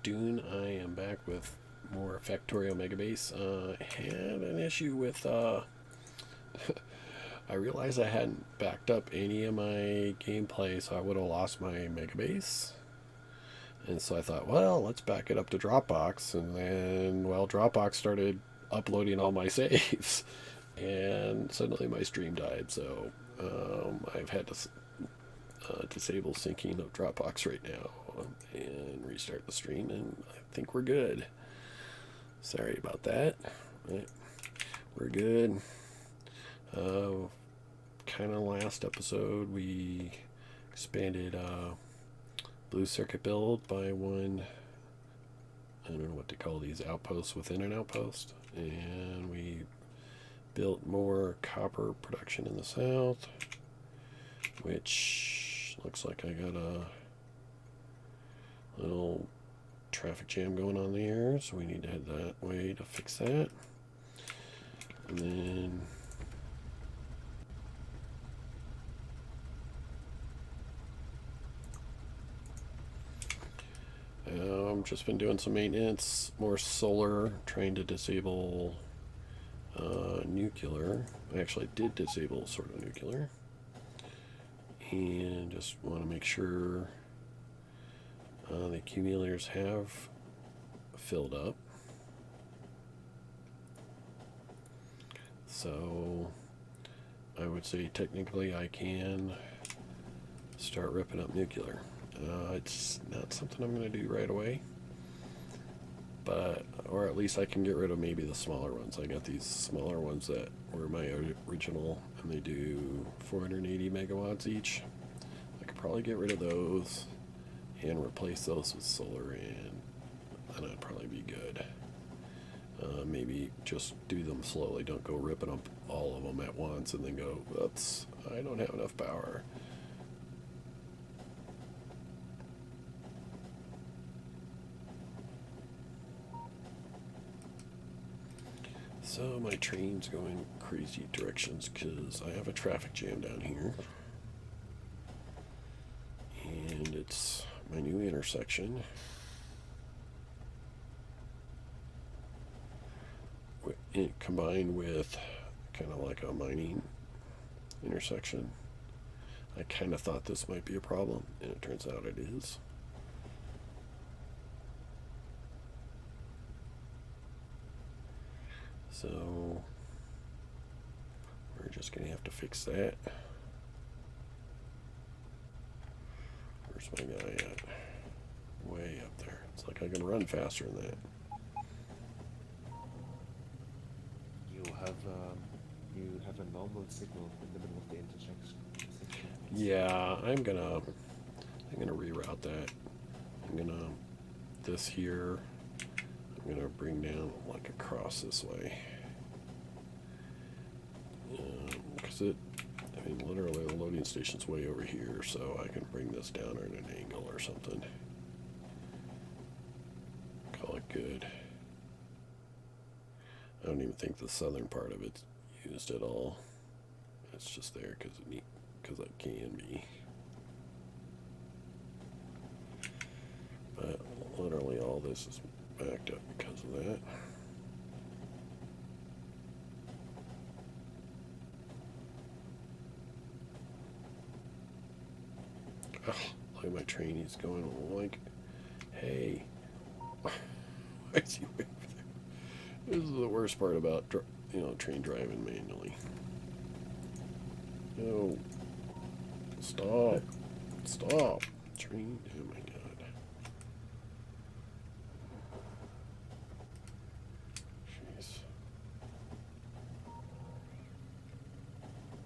afternoon. I am back with more Factorio Megabase. Had an issue with. I realized I hadn't backed up any of my gameplay, so I would have lost my Megabase. And so I thought, well, let's back it up to Dropbox. And then, well, Dropbox started uploading all my saves. And suddenly my stream died. So I've had to disable syncing of Dropbox right now and restart the stream, and I think we're good. Sorry about that. Right. We're good. Kind of last episode we expanded Blue Circuit build by one. I don't know what to call these, outposts within an outpost, and we built more copper production in the south, which looks like I got a little traffic jam going on there, so we need to head that way to fix that. And then just been doing some maintenance, more solar, trying to disable nuclear. I actually did disable sort of nuclear, and just want to make sure the accumulators have filled up. So I would say technically I can start ripping up nuclear. It's not something I'm going to do right away, but or at least I can get rid of maybe the smaller ones. I got these smaller ones that were my original, and they do 480 megawatts each. I could probably get rid of those and replace those with solar, and then I'd probably be good. Maybe just do them slowly. Don't go ripping up all of them at once and then go, oops, I don't have enough power. So my train's going crazy directions because I have a traffic jam down here. And it's my new intersection. It combined with kind of like a mining intersection. I kind of thought this might be a problem, and it turns out it is. So we're just going to have to fix that. Where's my guy at? Way up there. It's like I can run faster than that. You have a normal signal in the middle of the intersection. Yeah, I'm gonna reroute that. I'm gonna this here. I'm gonna bring down like across this way, because I mean, literally the loading station's way over here, so I can bring this down at an angle or something. Call it good. I don't even think the southern part of it's used at all. It's just there because it can be. But literally all this is backed up because of that. Oh, look at my train. He's going like, hey, why is he way over there? This is the worst part about train driving manually. No, stop, train. Oh my god. Jeez. I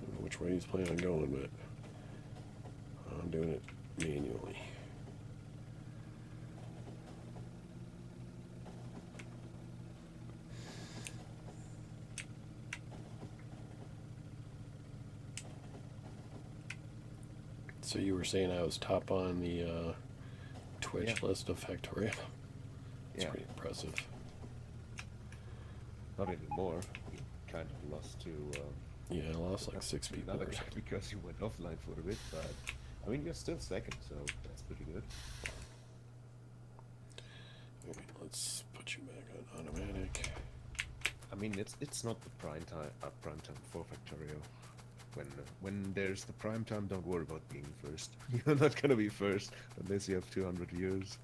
don't know which way he's planning on going, but I'm doing it manually. So you were saying I was top on the Twitch list of Factorio? That's pretty impressive. Not anymore. You kind of lost to... yeah, I lost like 6 people. Another guy because you went offline for a bit, but... I mean, you're still second, so that's pretty good. let's put you back on automatic. I mean, it's not the prime time for Factorio. When there's the prime time, don't worry about being first. You're not gonna be first unless you have 200 views.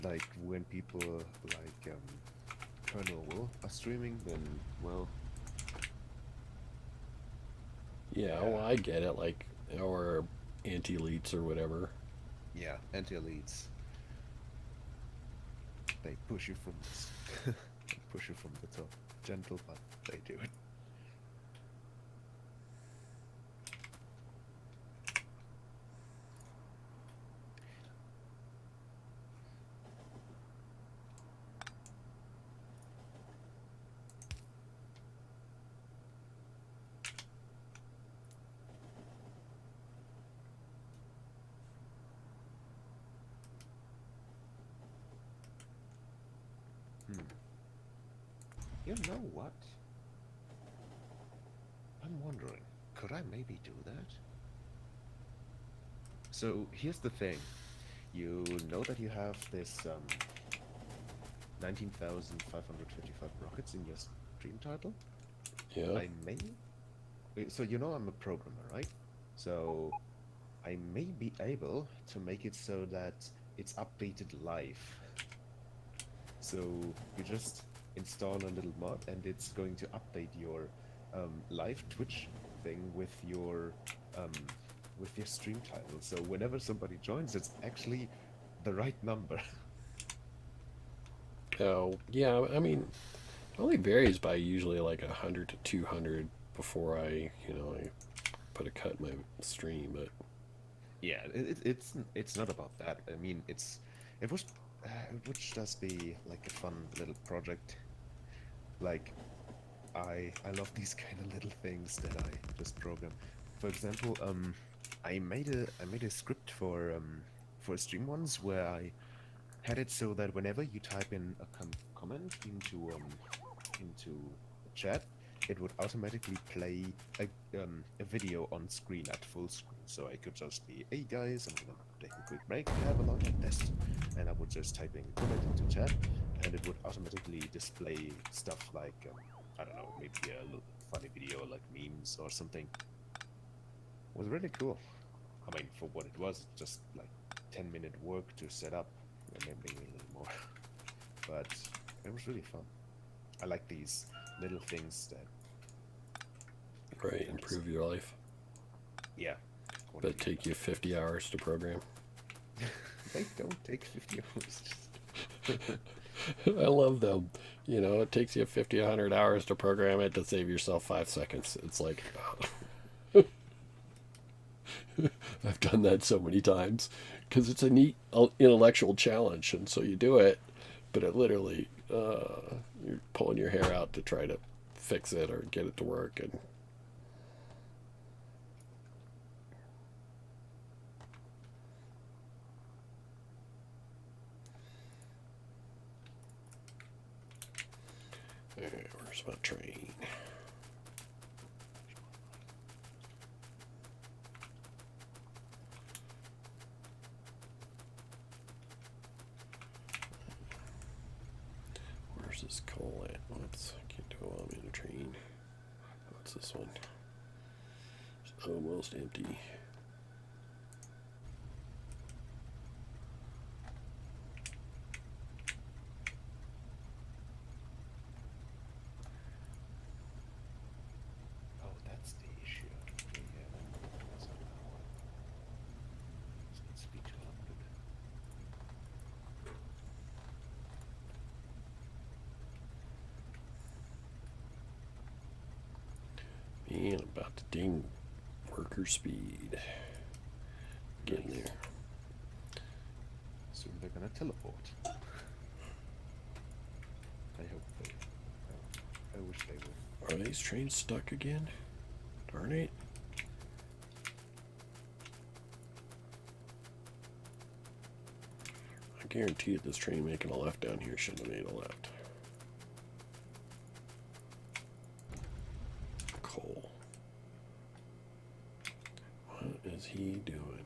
Like when people like Colonel Will are streaming, then well, Yeah, well, I get it. Like, or anti-elites or whatever. yeah, anti-elites. They push you from they push you from the top. Gentle, but they do it. You know what? I'm wondering, could I maybe do that? So here's the thing. You know that you have this 19,555 rockets in your stream title? Yeah. I may... So you know I'm a programmer, right? So I may be able to make it so that it's updated live. So you just install a little mod and it's going to update your live Twitch thing with your stream title. So whenever somebody joins, it's actually the right number. Oh, yeah. I mean, it only varies by usually like 100 to 200 before I put a cut in my stream. But Yeah, it's not about that. I mean, it was it would just be like a fun little project. Like I love these kind of little things that I just program. For example, I made a script for stream once where I had it so that whenever you type in a comment into the chat, it would automatically play a video on screen at full screen. So I could just be, hey guys, I'm gonna take a quick break, have a look at this, and I would just type in a comment into chat, and it would automatically display stuff like I don't know, maybe a little funny video like memes or something. It was really cool. I mean, for what it was, just like 10-minute work to set up, and maybe a little more. But it was really fun. I like these little things that right, improve your life. yeah. But take you 50 hours to program. They don't take 50 hours. I love them. It takes you 50, 100 hours to program it to save yourself 5 seconds. It's like, I've done that so many times because it's a neat intellectual challenge. And so you do it, but it literally, you're pulling your hair out to try to fix it or get it to work. And where's my train? Where's this coal at? Whoops, I can't do it while I'm in a train. What's this one? It's almost empty. Oh, that's the issue. Okay, yeah, that's an hour. This needs to be 200. Man, I'm about to ding worker speed. Getting there. Soon they're gonna teleport. I hope they. I wish they would. Are these trains stuck again? Darn it. I guarantee it, this train making a left down here shouldn't have made a left. Coal. What is he doing?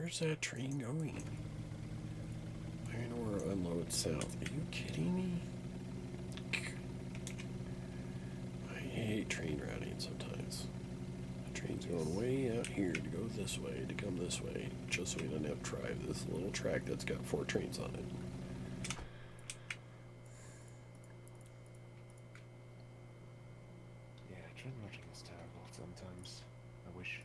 Where's that train going? Iron ore unload south. Are you kidding me? I hate train routing sometimes. The train's going way out here to go this way, to come this way, just so we don't have to drive this little track that's got 4 trains on it. Yeah, train routing is terrible sometimes. I wish.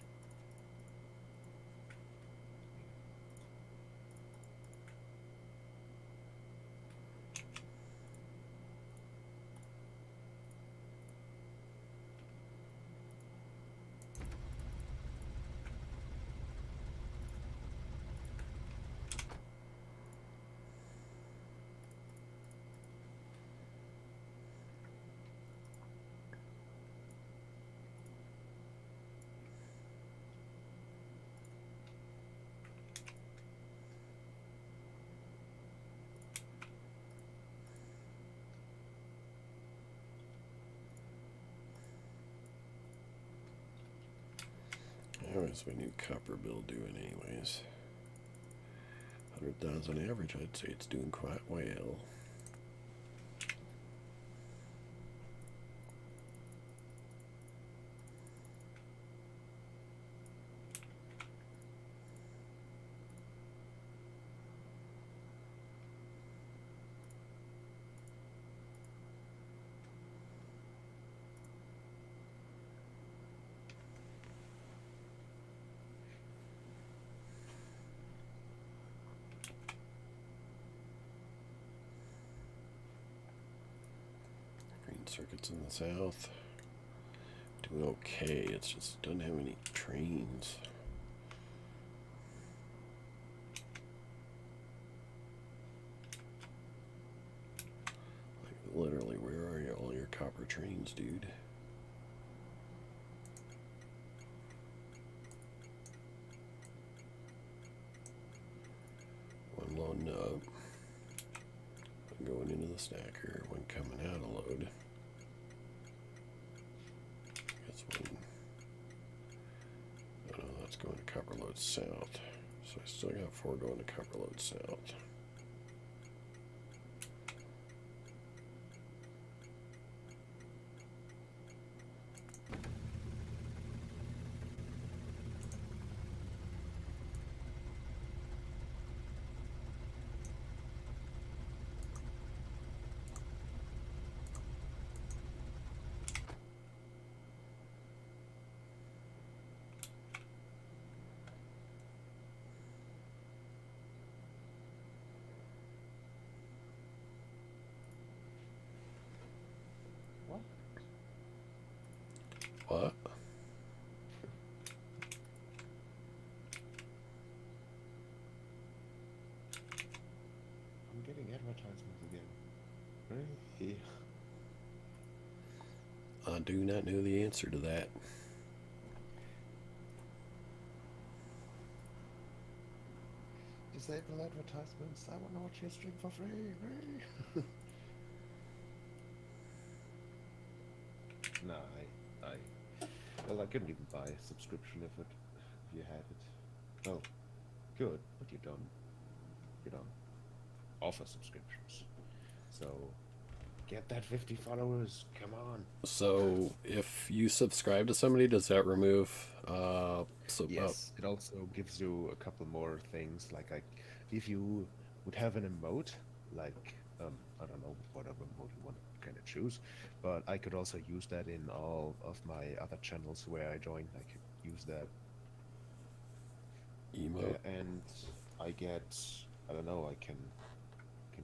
How is my new copper bill doing anyways? 100,000 average, I'd say it's doing quite well. Green circuits in the south. Doing okay, it's just doesn't have any trains. Like, literally, where are you, all your copper trains, dude? One loading up. One going into the stacker, one coming out of load. Guess one. Oh no, that's going to copper load south. So I still got 4 going to copper load south. What? What? I'm getting advertisements again. Really? I do not know the answer to that. Disable advertisements. I want to watch your stream for free. Nah, well, I couldn't even buy a subscription if you had it. Well, good, but you don't offer subscriptions. So get that 50 followers. Come on. So if you subscribe to somebody, does that remove Yes, it also gives you a couple more things. Like if you would have an emote, like I don't know whatever emote you want to kind of choose, but I could also use that in all of my other channels where I join. I could use that, emote? and I get, I don't know, I can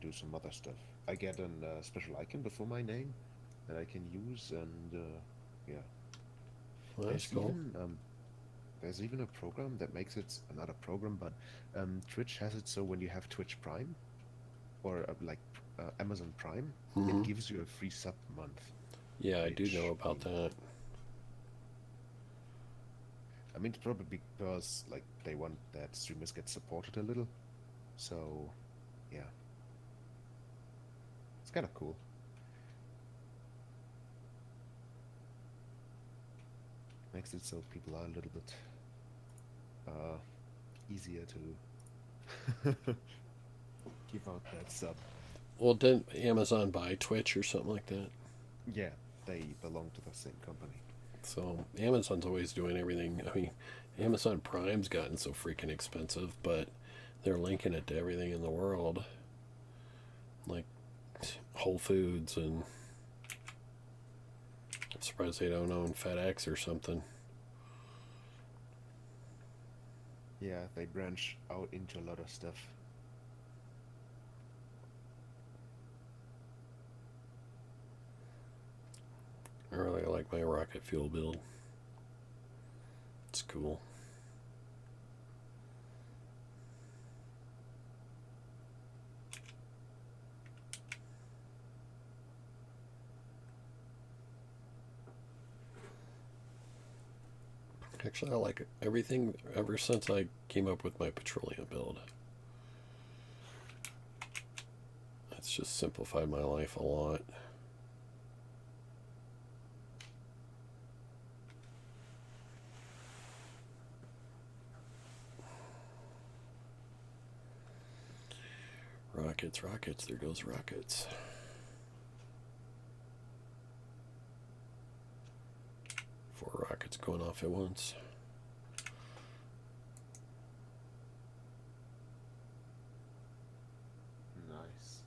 do some other stuff. I get a special icon before my name that I can use, and yeah. Well, that's cool. There's even a program that makes it, not a program, but Twitch has it so when you have Twitch Prime or Amazon Prime, it gives you a free sub month. Yeah, I do know about that. I mean, it's probably because like they want that streamers get supported a little. So, yeah, it's kind of cool. Makes it so people are a little bit easier to give out that sub. Well, didn't Amazon buy Twitch or something like that? Yeah, they belong to the same company. So Amazon's always doing everything. I mean, Amazon Prime's gotten so freaking expensive, but they're linking it to everything in the world, like Whole Foods, and I'm surprised they don't own FedEx or something. Yeah, they branch out into a lot of stuff. I really like my rocket fuel build. It's cool. Actually, I like everything ever since I came up with my petroleum build. It's just simplified my life a lot. Rockets, rockets, there goes rockets. Four rockets going off at once. Nice.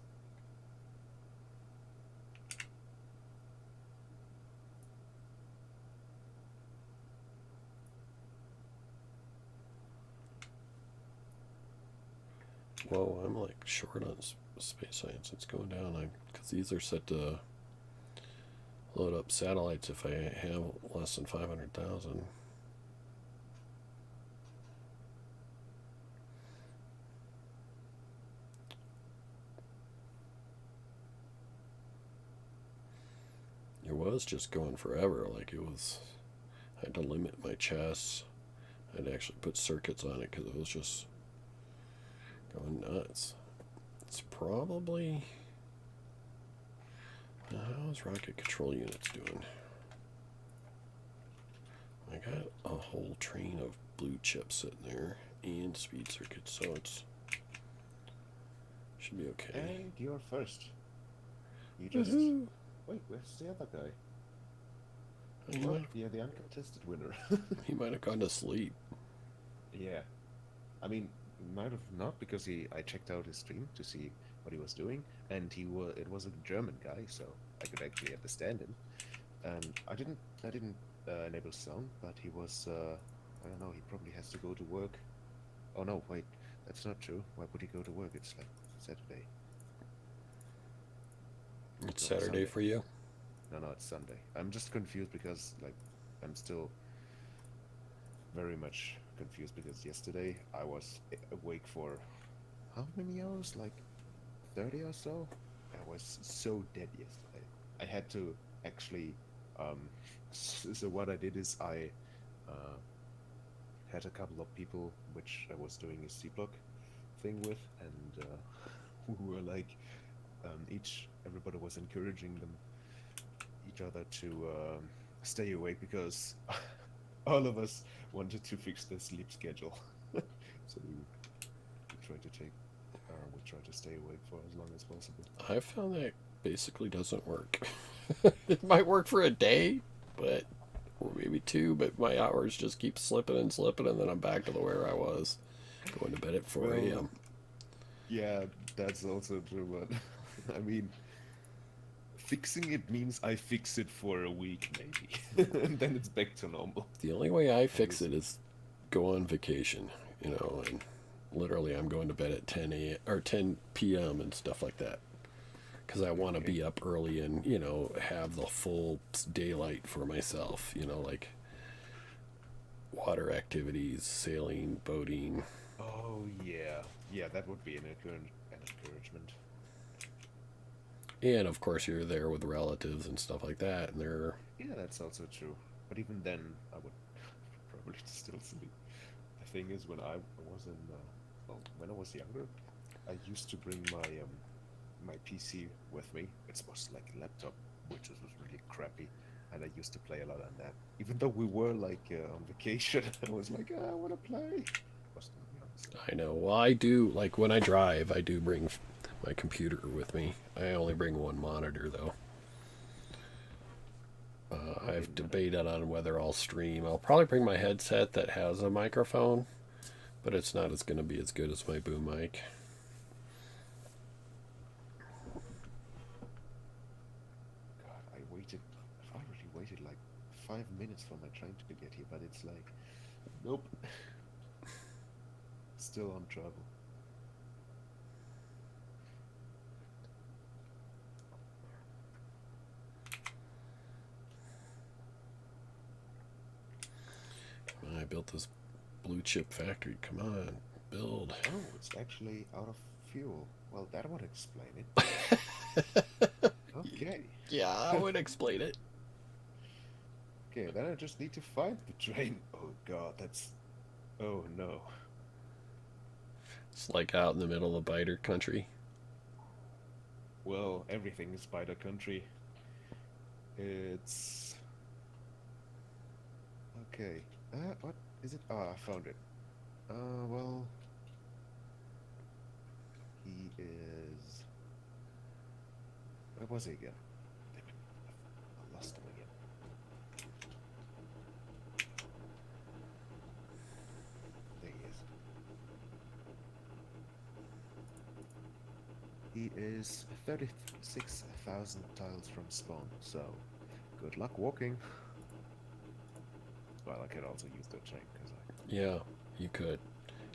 Whoa, I'm like short on space science. It's going down because these are set to load up satellites if I have less than 500,000. It was just going forever. Like it was, I had to limit my chess. I had to actually put circuits on it because it was just going nuts. It's probably. How's rocket control units doing? I got a whole train of blue chips sitting there and speed circuits, so it's should be okay. And you're first. You just Woohoo! wait. Where's the other guy? He Look, might, you're the uncontested winner. he might have gone to sleep. Yeah, I mean, might have not because I checked out his stream to see what he was doing, and it was a German guy, so I could actually understand him. And I didn't enable sound, but he was I don't know. He probably has to go to work. Oh no, wait, that's not true. Why would he go to work? It's like Saturday. It's No, Saturday Sunday. for you. No, it's Sunday. I'm just confused because like I'm still very much confused because yesterday I was awake for how many hours? Like 30 or so? I was so dead yesterday. I had to actually so what I did is I uh, had a couple of people which I was doing a C block thing with, and who were like everybody was encouraging them each other to stay awake because all of us wanted to fix their sleep schedule. So we tried to stay awake for as long as possible. I found that basically doesn't work. It might work for a day, but or maybe two, but my hours just keep slipping and slipping, and then I'm back to where I was, going to bed at 4 Well, a.m. yeah, that's also true, but I mean, fixing it means I fix it for a week maybe, and then it's back to normal. The only way I fix it is go on vacation, and literally I'm going to bed at 10 a.m. or 10 p.m. and stuff like that. Because I want to Okay. be up early and, have the full daylight for myself, like water activities, sailing, boating. Oh yeah, yeah, that would be an encouragement. And of course, you're there with relatives and stuff like that. And they're, Yeah, that's also true. But even then, I would probably still sleep. The thing is, when I was when I was younger, I used to bring my PC with me. It was like a laptop, which was really crappy, and I used to play a lot on that. Even though we were like on vacation, I was like, I want to play. Was to be honest. I know. Well, I do, like, when I drive, I do bring my computer with me. I only bring one monitor, though. Okay, I've not a, debated on whether I'll stream. I'll probably bring my headset that has a microphone, but it's not as going to be as good as my boom mic. God, I already waited like 5 minutes for my train to get here, but it's like, nope, still on trouble. I built this blue chip factory. Come on, build. Oh, it's actually out of fuel. Well, that would explain it. Okay. Yeah, I would explain it. Okay, then I just need to find the train. Oh God, that's... Oh no. It's like out in the middle of biter country. Well, everything is spider country. It's... Okay. What is it? Ah, I found it. Well... He is... Where was he again? Damn it. I lost him again. There he is. He is 36,000 tiles from spawn, so good luck walking. Well, I could also use the train, because I... Yeah, you could.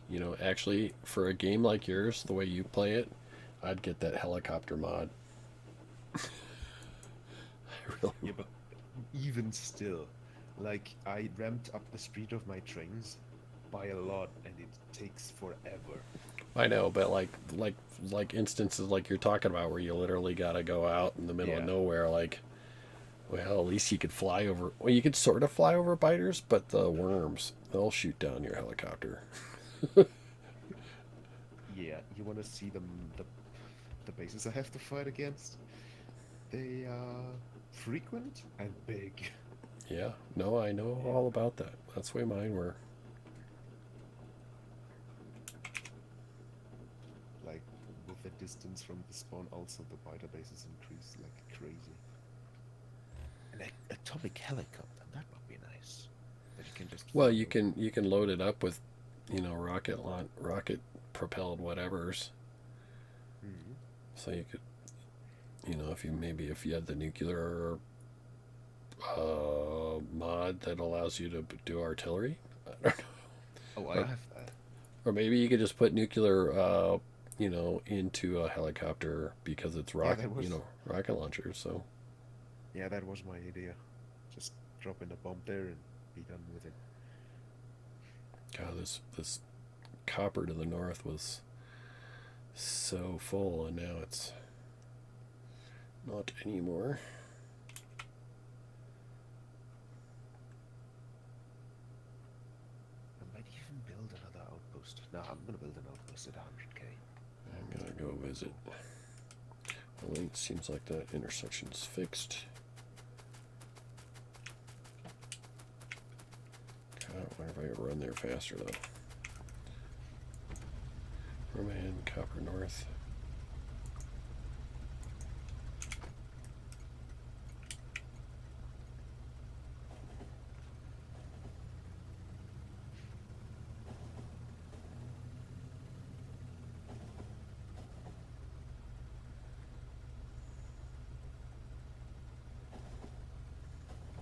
You know, actually, for a game like yours, the way you play it, I'd get that helicopter mod. I really Yeah, but even still, like, I ramped up the speed of my trains by a lot, and it takes forever. I know, but like instances like you're talking about where you literally gotta go out in the middle of Yeah, nowhere, like, well, at least you could fly over. Well, you could sort of fly over biters, but the worms, they'll shoot down your helicopter. yeah. You want to see the bases I have to fight against? They are frequent and big. Yeah, no, I know Yeah, all about that. That's the way mine were. like with the distance from the spawn, also the biter bases increase like crazy. An atomic helicopter, that would be nice. That you can just Well, fly over. you can load it up with, rocket propelled whatevers. Hmm. So you could, if you had the nuclear mod that allows you to do artillery, I don't know. Oh, I or, have that. or maybe you could just put nuclear, into a helicopter because it's Yeah, that was rocket launchers. So yeah, that was my idea. Just drop in a bomb there and be done with it. God, this copper to the north was so full, and now it's not anymore. I might even build another outpost. No, I'm gonna build an outpost at 100k. I'm gonna go visit. Well, it seems like that intersection's fixed. God, I wonder if I could run there faster though. Roman, Copper North.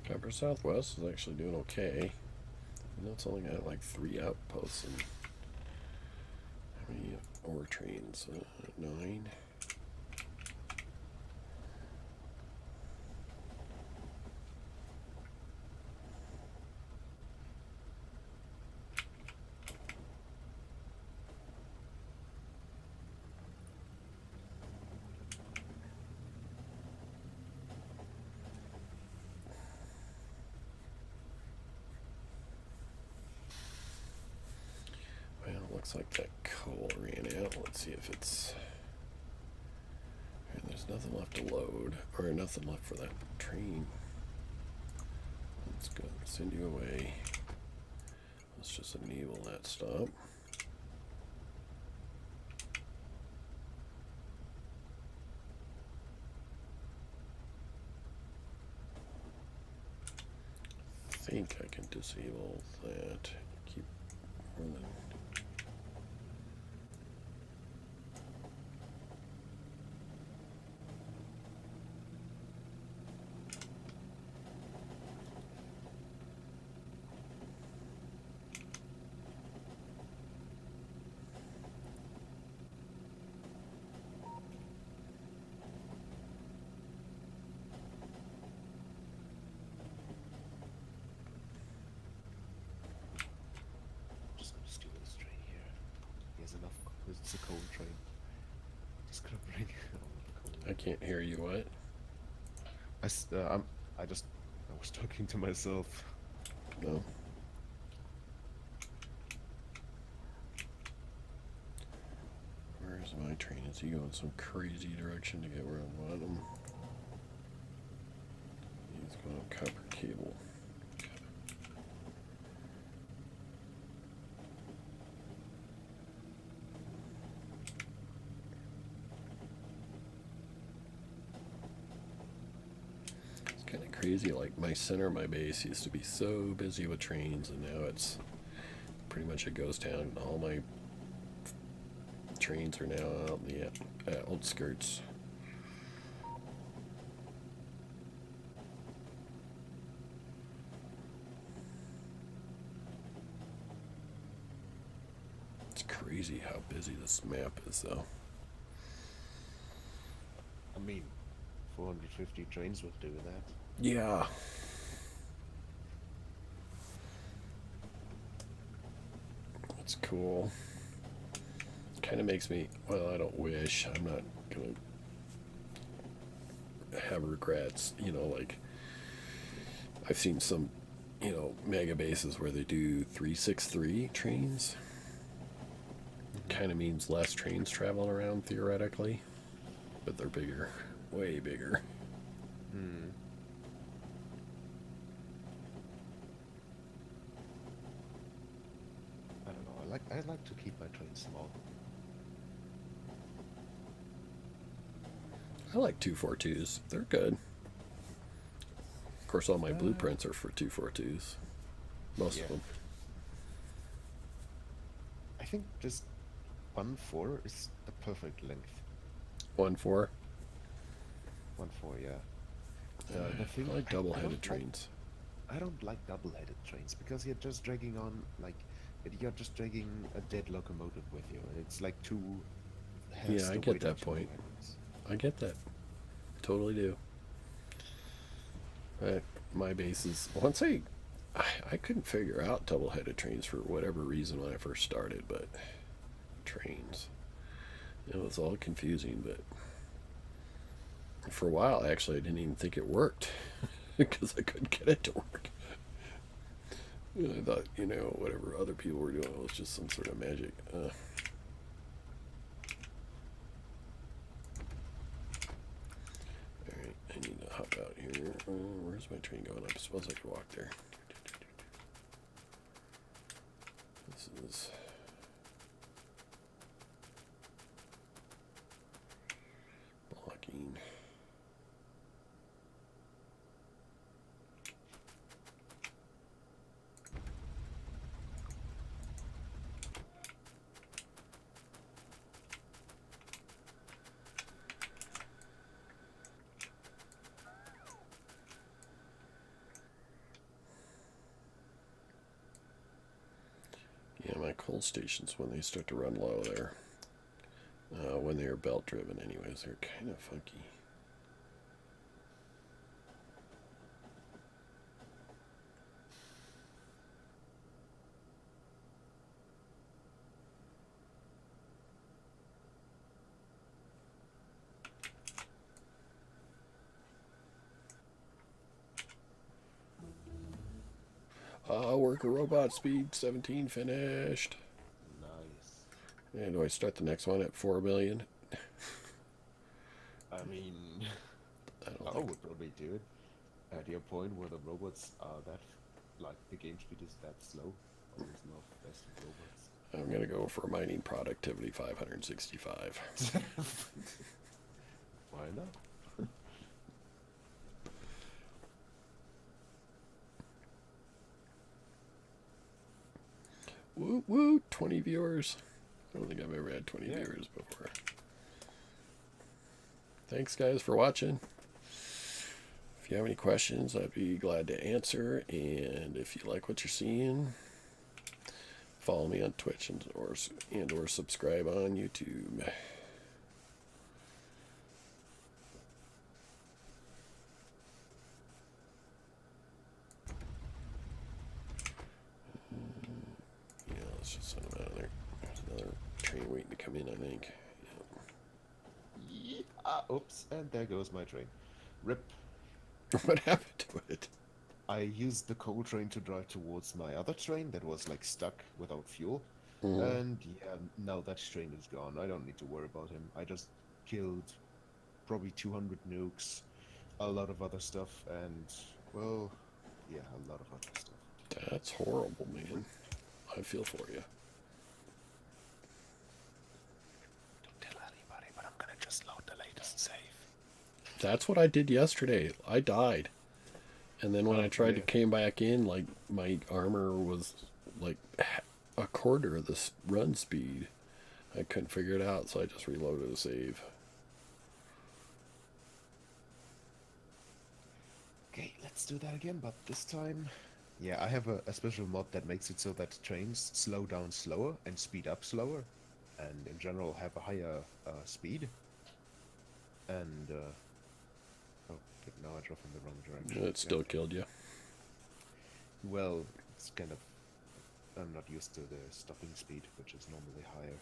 Copper Southwest is actually doing okay. I know it's only got like 3 outposts and how many ore trains? 9. Well, it looks like that coal ran out. Let's see if it's. And there's nothing left to load, or nothing left for that train. Let's go send you away. Let's just enable that stop. think I can disable that. Keep running. Just gonna steal this train here. He has enough. It's a coal train. Just gonna bring all the coal. I can't hear you. What? I was talking to myself. No. Where's my train? Is he going some crazy direction to get where I want him? He's going on copper cable. It's kind of crazy. Like my center of my base used to be so busy with trains, and now it's pretty much a ghost town. All my trains are now out in the outskirts. It's crazy how busy this map is, though. I mean, 450 trains would do that. Yeah. It's cool. Kind of makes me, well, I don't wish. I'm not going to have regrets. You know, like, I've seen some, you know, Megabases where they do 363 trains. Kind of means less trains traveling around theoretically, but they're bigger, way bigger. Hmm. I don't know. I like to keep my trains small. I like 242s. They're good. Of course, all my blueprints are for 242s. Most of them. I think just 1.4 is the perfect length. 1.4. 1.4, yeah. I thing, like I double-headed don't trains. I don't like double-headed trains because you're just dragging on you're just dragging a dead locomotive with you, and it's like two. Yeah, I get that point. I get that. Totally do. My base is once I couldn't figure out double-headed trains for whatever reason when I first started, but trains, it was all confusing. But for a while, actually, I didn't even think it worked because I couldn't get it to work. And I thought, you know, whatever other people were doing was just some sort of magic. Alright, I need to hop out here. Where's my train going? I suppose I could walk there. This is blocking. Yeah, my coal stations, when they start to run low there, when they are belt driven anyways, they're kind of funky. Worker robot speed 17 finished. Nice. And do I start the next one at 4 million? I mean, I I don't would probably do it at your point where the robots are that, like, the game speed is that slow. There is no best robots. I'm gonna go for mining productivity 565. Why not? Woo woo, 20 viewers. I don't think I've ever had 20 Yeah. viewers before. Thanks, guys, for watching. If you have any questions, I'd be glad to answer. And if you like what you're seeing, follow me on Twitch and or subscribe on YouTube. Yeah, let's just send them out of there. There's another train waiting to come in, I think. Yeah. Oops, and there goes my train. Rip. Yep. What happened to it? I used the coal train to drive towards my other train that was like stuck without fuel. Mm. And yeah, now that train is gone. I don't need to worry about him. I just killed probably 200 nukes, a lot of other stuff, and well, yeah, a lot of other stuff. That's horrible, man. I feel for you. Don't tell anybody, but I'm gonna just load the latest save. That's what I did yesterday. I died. And then when I tried to came back in, like, my armor was like a quarter of the run speed. I couldn't figure it out, so I just reloaded a save. Okay, let's do that again, but this time, yeah, I have a special mod that makes it so that trains slow down slower and speed up slower, and in general have a higher speed. And oh, but now I drove in the wrong direction. It still killed you. Well, it's kind of, I'm not used to the stopping speed, which is normally higher.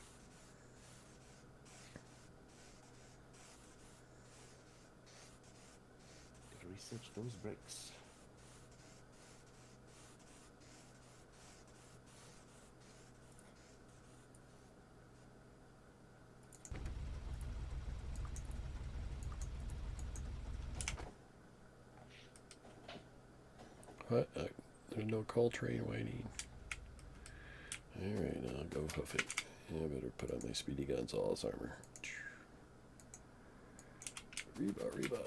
Gotta research those brakes. What? There's no coal train waiting. Alright, I'll go hoof it. Yeah, I better put on my Speedy Gonzales armor. Reba, Reba.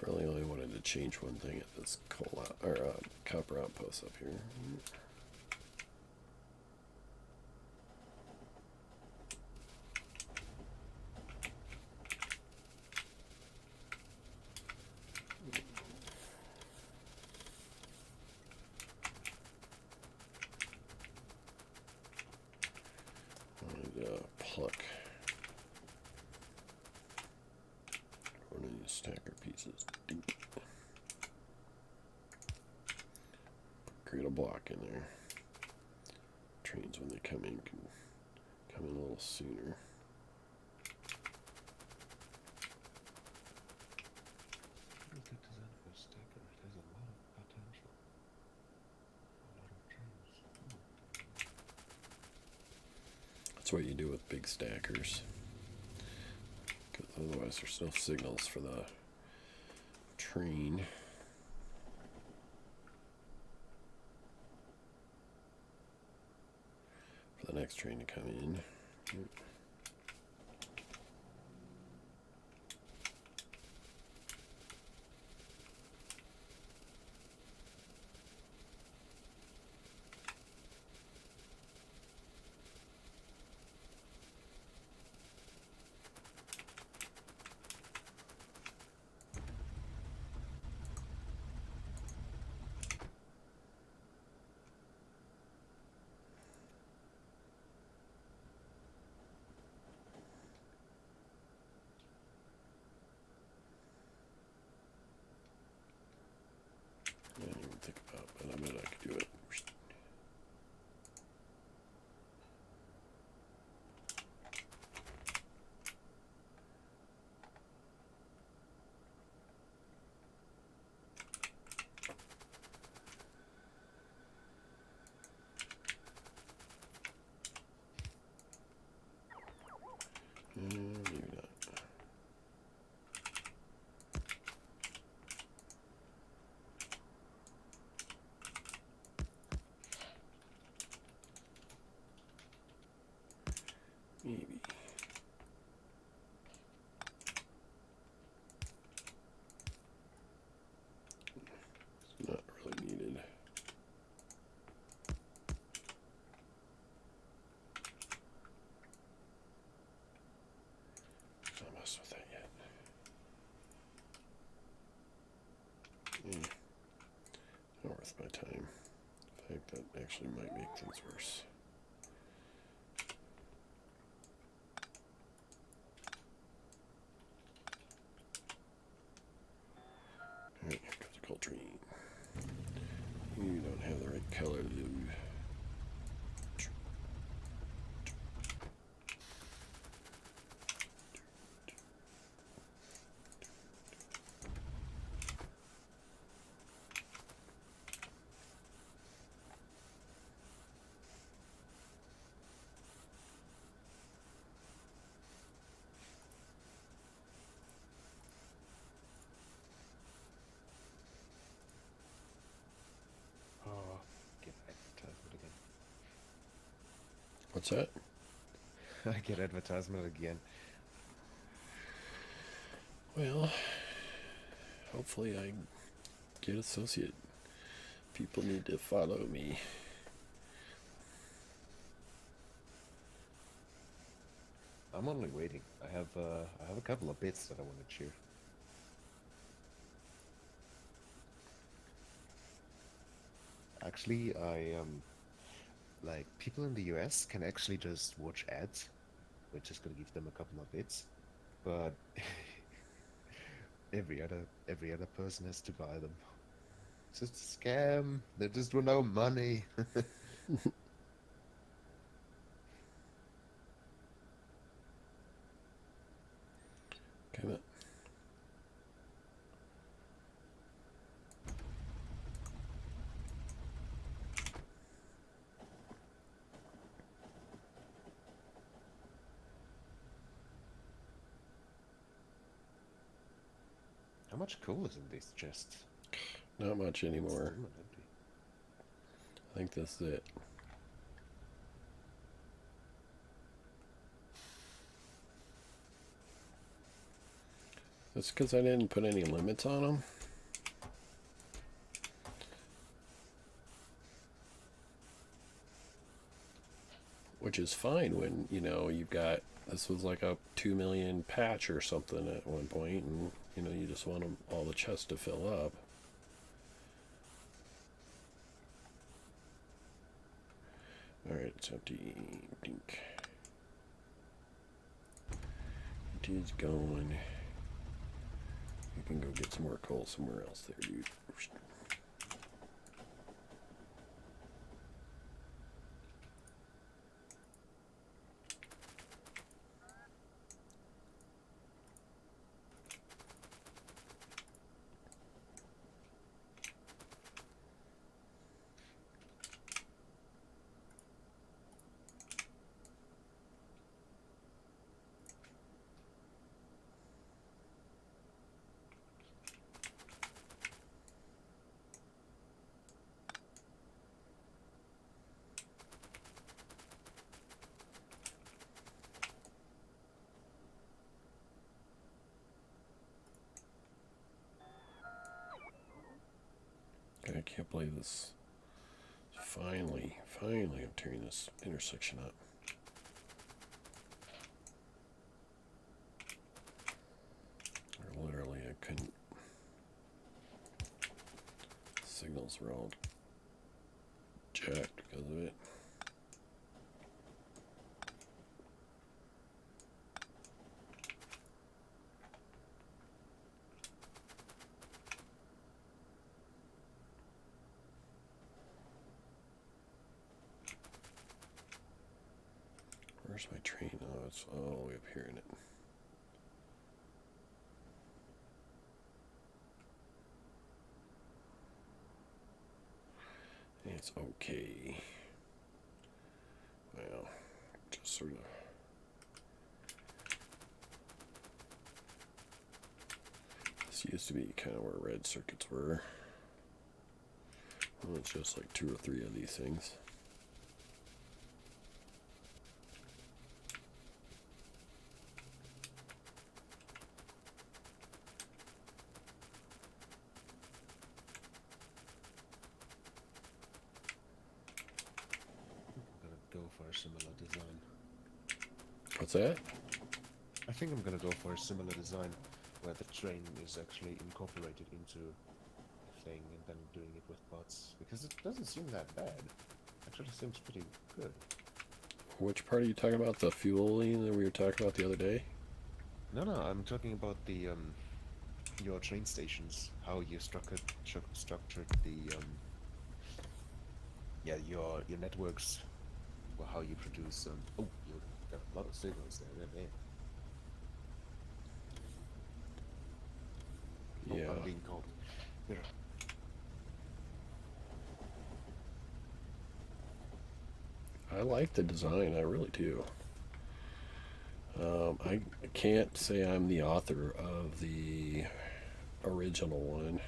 Really only wanted to change one thing at this coal out, or copper outpost up here. Pluck one of these stacker pieces. Dink. Create a block in there. Trains, when they come in, can come in a little sooner. Good design for a stacker. It has a lot of potential. A lot of trains. That's what you do with big stackers. Because otherwise there's no signals for the train. For the next train to come in. I didn't even think about, but I bet I could do it. Maybe not. Maybe. mess with that yet. Not worth my time. In fact, that actually might make things worse. Alright, here comes the Coltrane. You don't have the right color, dude. Oh, get advertisement again. What's that? I get advertisement again. Well, hopefully I get associate. People need to follow me. I'm only waiting. I have a couple of bits that I want to share. Actually, like people in the US can actually just watch ads. We're just gonna give them a couple of bits, but every other person has to buy them. It's just a scam. They just want our money. Come on. How much coal is in this chest? Not much It's anymore. still not empty. I think that's it. That's because I didn't put any limits on them. Which is fine when, you know, you've got, this was like a 2 million patch or something at one point, and, you know, you just want them, all the chests to fill up. Alright, it's empty. Dink. It is gone. You can go get some more coal somewhere else there, dude. I can't believe this. Finally, I'm tearing this intersection up. Or literally, I couldn't. Signals were all jacked because of it. Where's my train? Oh, it's all the way up here in it. It's okay. Well, just sort of. This used to be kind of where red circuits were. Well, it's just like 2 or 3 of these things. I'm gonna go for a similar design. What's that? I think I'm gonna go for a similar design where the train is actually incorporated into the thing and then doing it with bots because it doesn't seem that bad. Actually seems pretty good. Which part are you talking about? The fueling that we were talking about the other day? No, no, I'm talking about the your train stations, how you structured the yeah, your networks, well, how you produce oh, you got a lot of signals there, man. Oh, Yeah, I'm being called. Here. I like the design. I really do. I can't say I'm the author of the original one.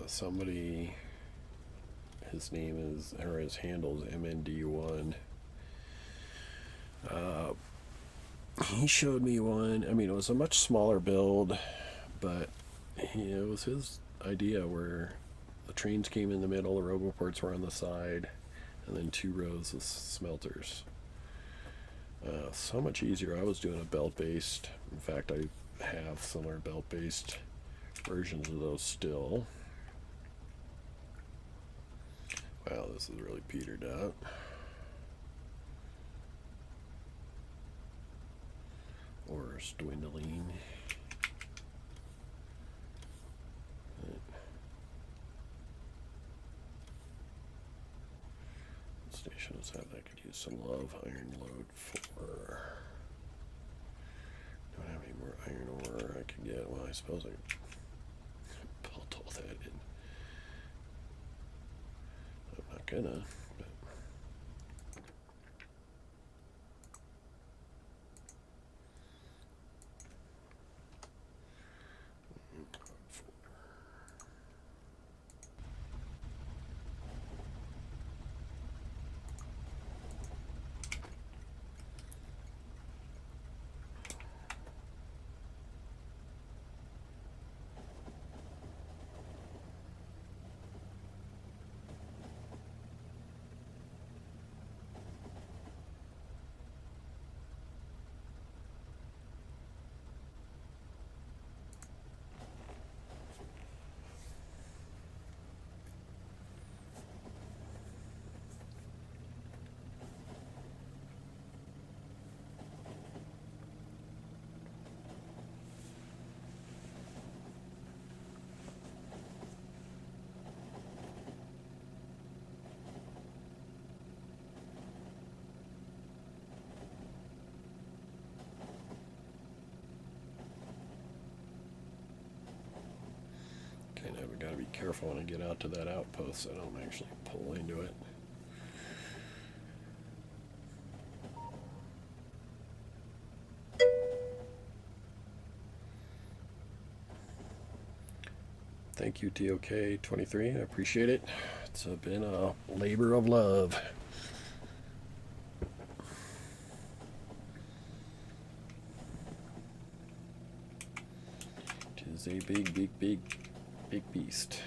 Somebody, his name is, or his handle is MND1. He showed me one. I mean, it was a much smaller build, but it was his idea where the trains came in the middle, the roboports were on the side, and then 2 rows of smelters. So much easier. I was doing a belt-based. In fact, I have similar belt-based versions of those still. Wow, this is really petered out. Or it's dwindling. What station is that? I could use some love iron load for. Don't have any more iron ore I could get. Well, I suppose I could pull all that in. I'm not gonna. But kind of got to be careful when I get out to that outpost so I don't actually pull into it. Thank you, TOK23. I appreciate it. It's been a labor of love. It is a big beast.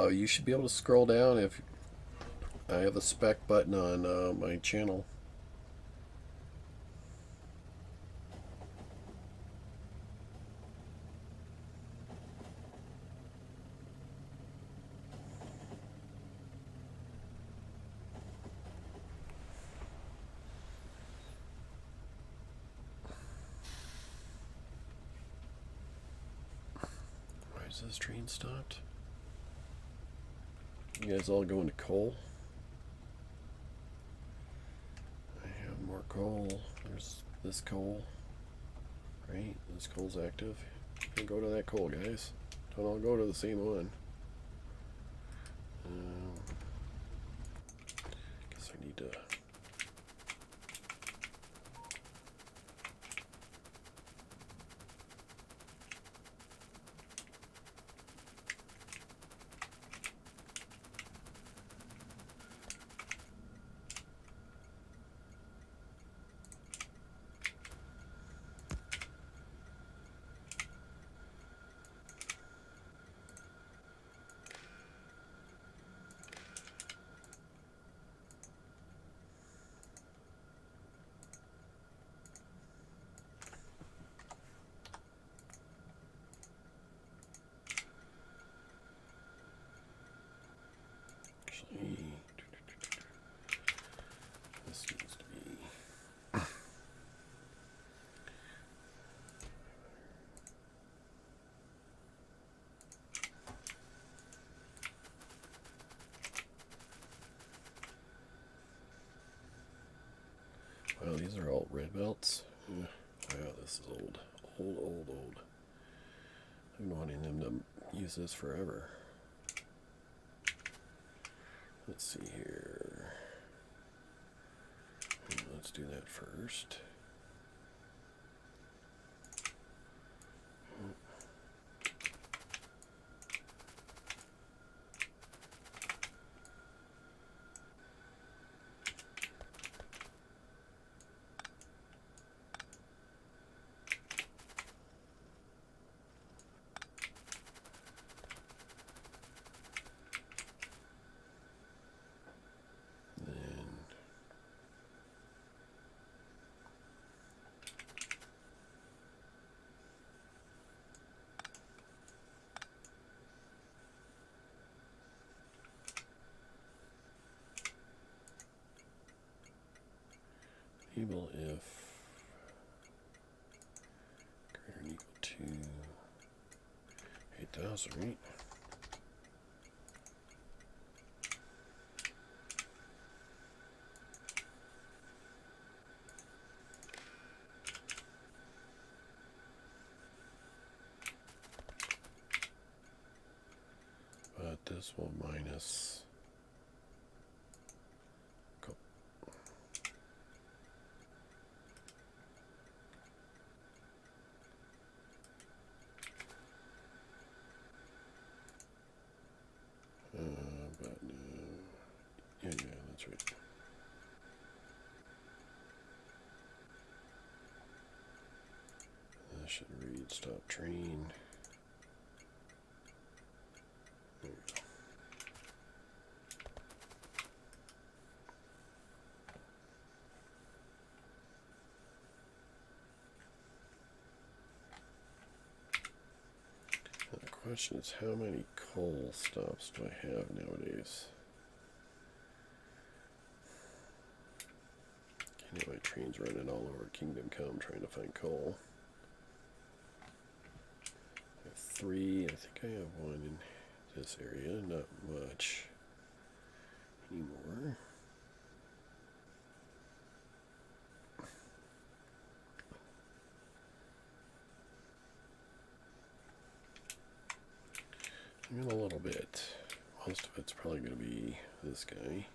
You should be able to scroll down if I have a spec button on my channel. Why is this train stopped? You guys all going to coal? I have more coal. There's this coal. Right? This coal's active. You can go to that coal, guys. Don't all go to the same one. Guess I need to Wow, these are all red belts. Yeah. Wow, this is old. Old, old, old. I've been wanting them to use this forever. Let's see here. Let's do that first. Enable if greater than equal to 8,000, right? But this will minus. Yeah, that's right. That should read stop train. There we go. Now the question is, how many coal stops do I have nowadays? Okay, now my train's running all over Kingdom Come trying to find coal. I have 3. I think I have 1 in this area. Not much anymore. Even a little bit. Most of it's probably going to be this guy.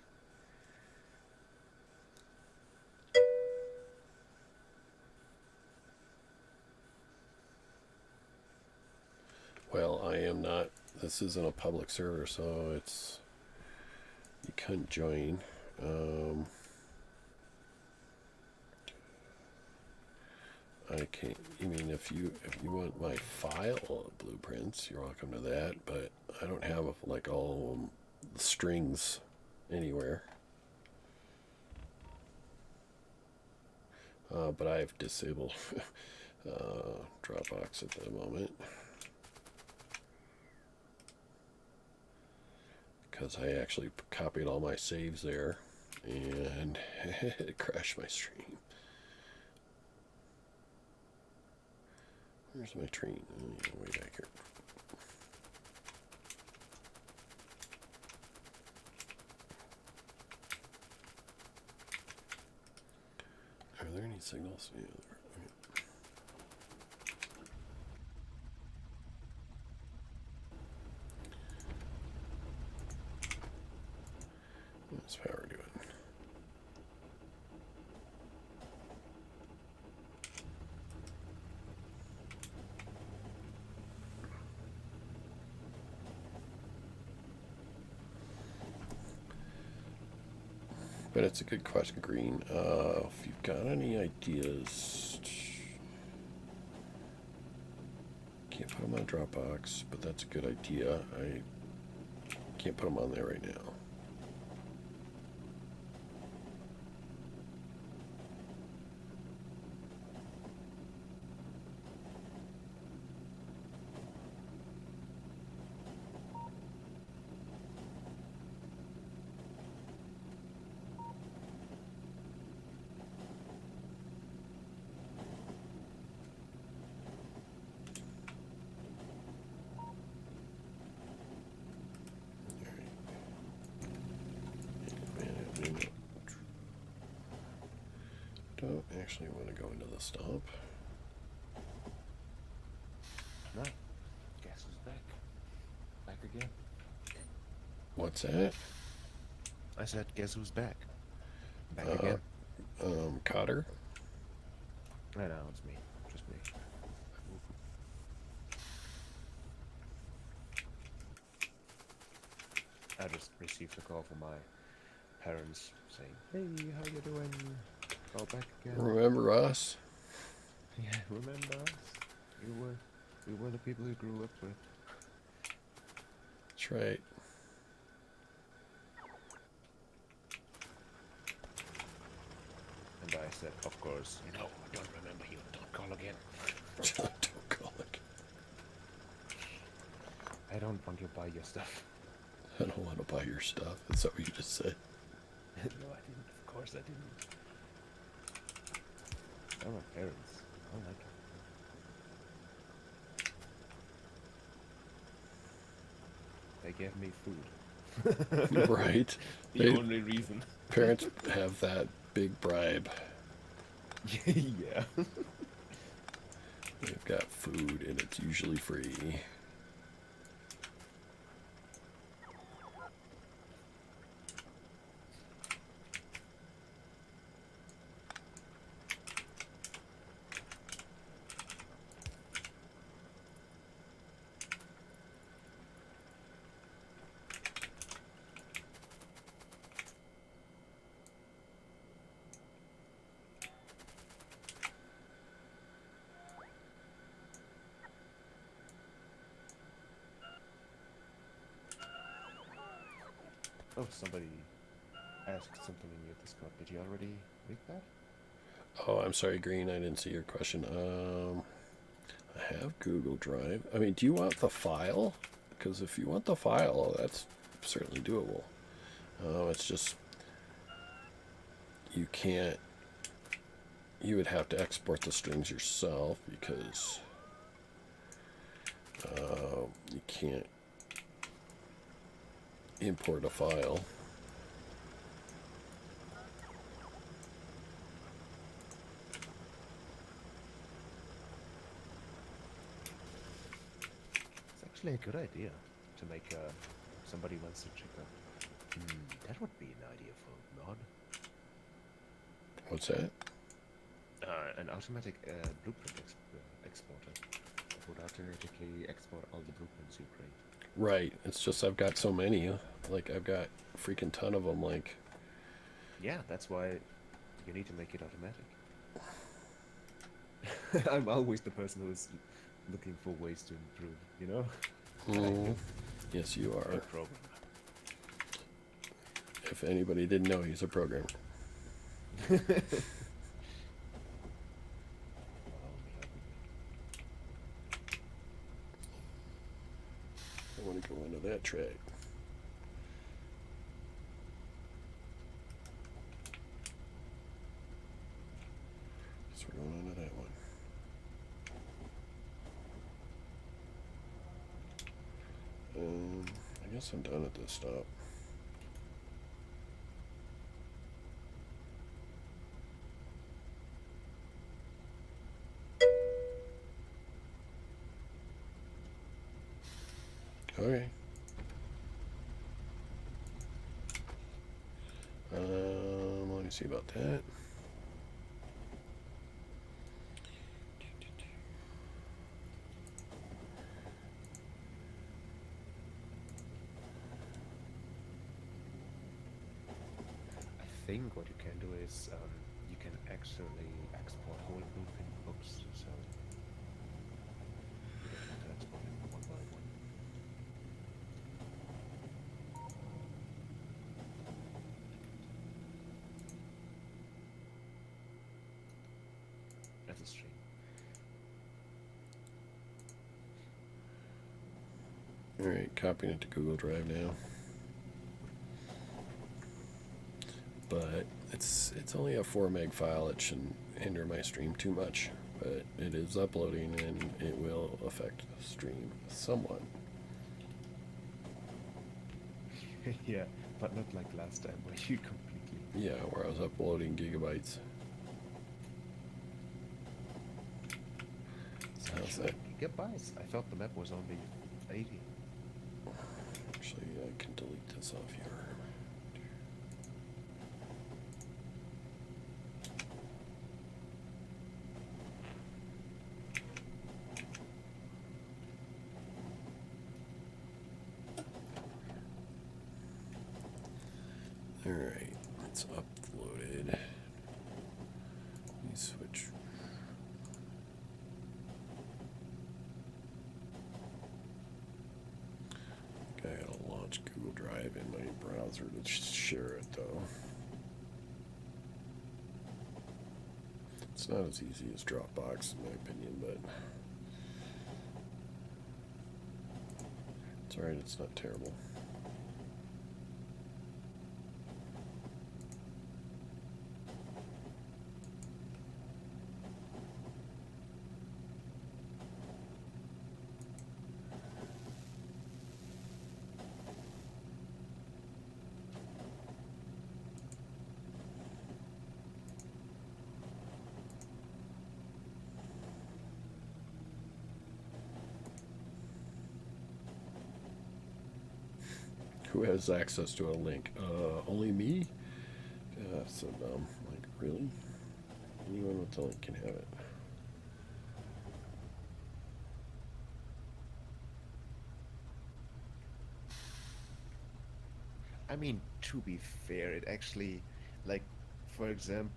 Well, I am not. This isn't a public server, so it's. You couldn't join. I can't. I mean, if you want my file of blueprints, you're welcome to that. But I don't have like all the strings anywhere. But I've disabled Dropbox at the moment because I actually copied all my saves there, and it crashed my stream. Where's my train? Oh, yeah, way back here. Are there any signals? Yeah, there are. What's power doing? But it's a good question, Green. If you've got any ideas, can't put them on Dropbox, but that's a good idea. I can't put them on there right now. don't actually want to go into the stomp. No. Guess who's back? Back again. What's that? I said, guess who's back? Back again. Cotter? I know, it's me. Just me. I just received a call from my parents saying, hey, how you doing? Oh, back again. Remember us? Yeah, remember us? We were the people who grew up with. That's right. And I said, of course, no, I don't remember you. Don't call again. Don't call it. I don't want to buy your stuff. I don't want to buy your stuff. That's what you just said. No, I didn't. Of course I didn't. They're my parents. I don't like it. They gave me food. Right. The only reason. Parents have that big bribe. Yeah. They've got food and it's usually free. Oh, somebody asked something in your Discord. Did you already read that? Oh, I'm sorry, Green. I didn't see your question. I have Google Drive. I mean, do you want the file? Because if you want the file, that's certainly doable. It's just you can't. You would have to export the strings yourself because you can't import a file. It's actually a good idea to make somebody wants to check out. That would be an idea for a mod. What's that? An automatic blueprint exporter that would automatically export all the blueprints you create. Right. It's just I've got so many. Like I've got a freaking ton of them. Like. Yeah, that's why you need to make it automatic. I'm always the person who is looking for ways to improve, you know? Yes, you are. A programmer. If anybody didn't know, he's a programmer. I want to go into that track. So we're going into that one. I guess I'm done at this stop. Okay. Let me see about that. I think what you can do is you can actually export whole blueprint books, so you don't have to export them one by one. That's a stream. Alright, copying it to Google Drive now. But it's only a 4 meg file. It shouldn't hinder my stream too much. But it is uploading and it will affect the stream somewhat. Yeah, but not like last time where you completely... Yeah, where I was uploading gigabytes. How's that? gigabytes? I thought the map was only 80. Actually, I can delete this off here. Alright, it's uploaded. Let me switch. I gotta launch Google Drive in my browser to share it though. It's not as easy as Dropbox in my opinion, but it's alright, it's not terrible. Who has access to a link? Only me? So dumb. Like, really? Anyone with the link can have it. I mean, to be fair, it actually, like, for example,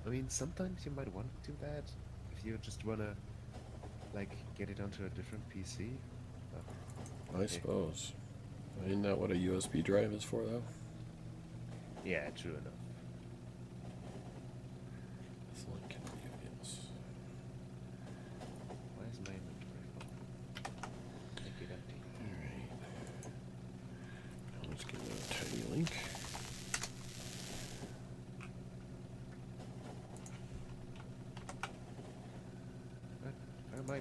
I mean, sometimes you might want to do that if you just wanna, like, get it onto a different PC. I suppose. Isn't that what a USB drive is for, though? Yeah, true enough. This link can be used. Why is my inventory full? Make it empty. Alright. Now let's give it a tiny link. Where am I?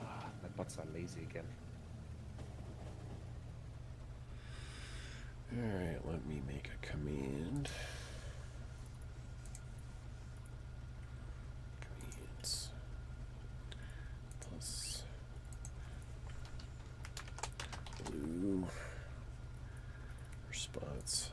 Ah, my bots are lazy again. Alright, let me make a command. Commands. Plus blue response.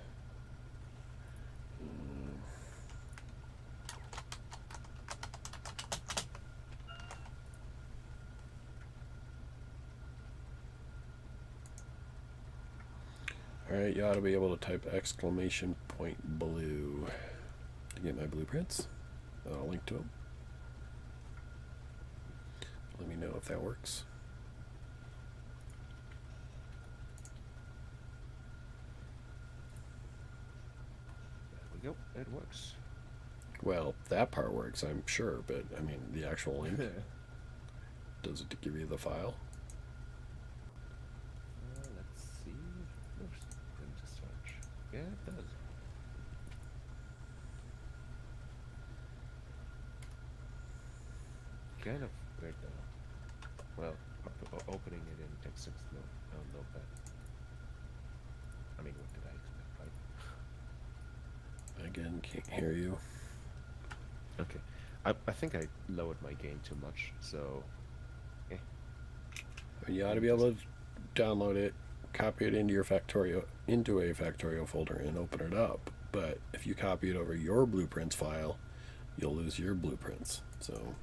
Alright, you ought to be able to type exclamation point blue to get my blueprints. I'll link to them. Let me know if that works. There we go, it works. Well, that part works, I'm sure, but I mean, the actual link, does it give you the file? Let's see. First, print to search. Yeah, it does. Kind of weird though. Well, opening it in text notepad. I mean, what did I expect, right? Again, can't hear you. Okay. I think I lowered my gain too much, so... Yeah. You ought to be able to download it, copy it into your Factorio, into a Factorio folder, and open it up. But if you copy it over your blueprints file, you'll lose your blueprints. So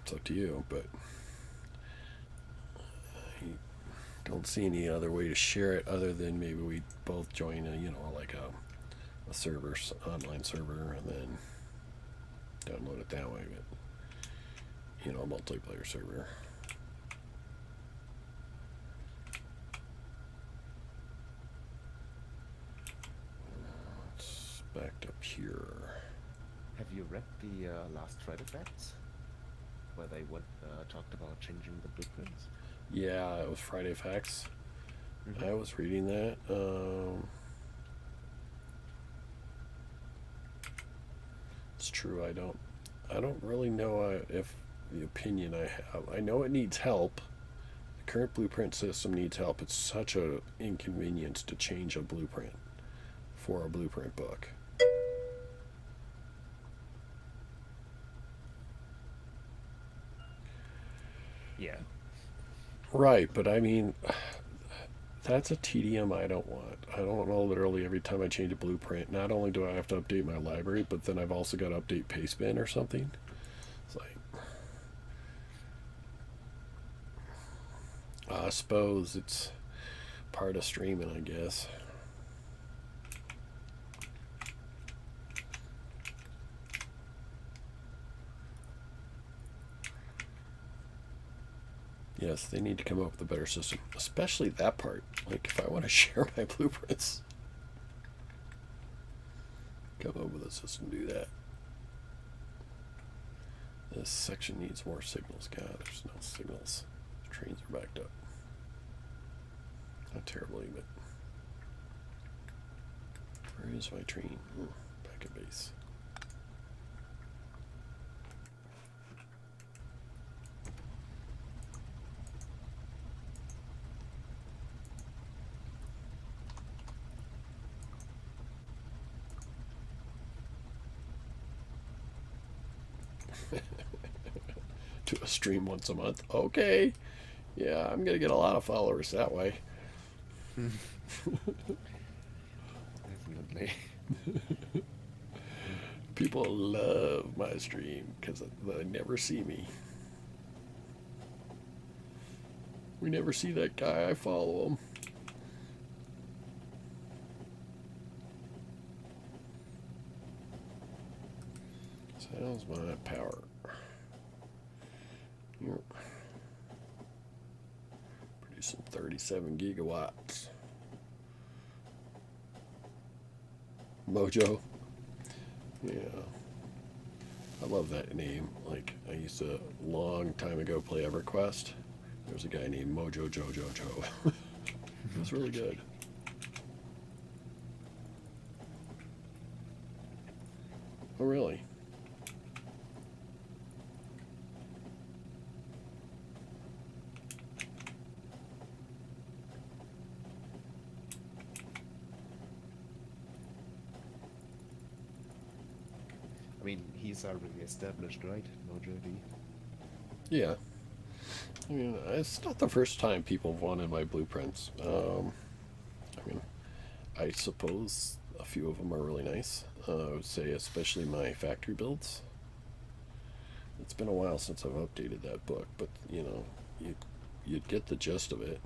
it's up to you, but I don't see any other way to share it other than maybe we both join a, you know, like a server, online server, and then download it that way. But you know, a multiplayer server. It's backed up here. Have you read the last Thread Effects? Where they talked about changing the blueprints? Yeah, it was Friday Facts. Mm-hmm. I was reading that. It's true. I don't really know if the opinion I have. I know it needs help. The current blueprint system needs help. It's such a inconvenience to change a blueprint for a blueprint book. Right, but I mean, that's a tedium I don't want. I don't know literally every time I change a blueprint, not only do I have to update my library, but then I've also got to update pastebin or something. It's like, I suppose it's part of streaming, I guess. Yes, they need to come up with a better system, especially that part. Like, if I want to share my blueprints, come up with a system to do that. This section needs more signals. God, there's no signals. Trains are backed up. Not terribly, but where is my train? Oh, back at base. Do a stream once a month. Okay. Yeah, I'm gonna get a lot of followers that way. Definitely. People love my stream because they never see me. We never see that guy. I follow him. So how's my power? Yep. Producing 37 gigawatts. Mojo. Yeah. I love that name. Like, I used to, long time ago, play EverQuest. There was a guy named Mojo Jojo Joe. It was really good. Oh, really? I mean, he's already established, right? Mojo D. Yeah. I mean, it's not the first time people have wanted my blueprints. I mean, I suppose a few of them are really nice. I would say especially my factory builds. It's been a while since I've updated that book, but you know, you'd get the gist of it.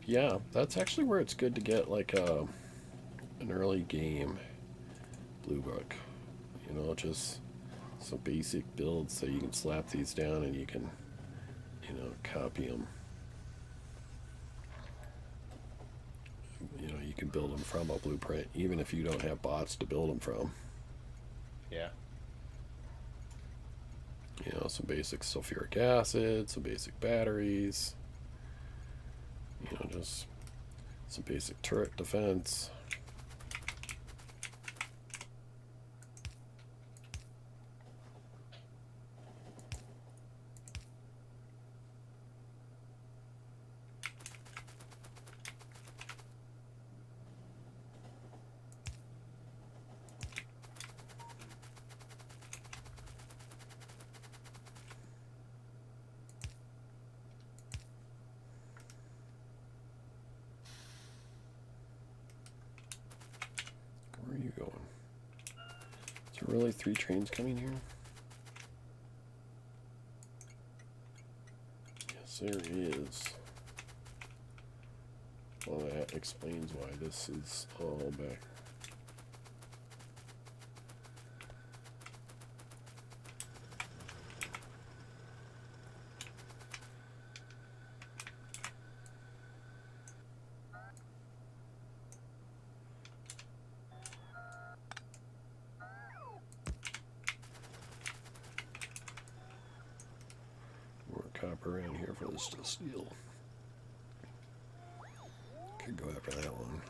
Yeah, that's actually where it's good to get like an early game blue book. You know, just some basic builds so you can slap these down and you can, you know, copy them. You know, you can build them from a blueprint, even if you don't have bots to build them from. Yeah. You know, some basic sulfuric acid, some basic batteries. You know, just some basic turret defense. Where are you going? Is there really 3 trains coming here? Yes, there is. Well, that explains why this is all back. More copper around here for this to steel. Could go after that one.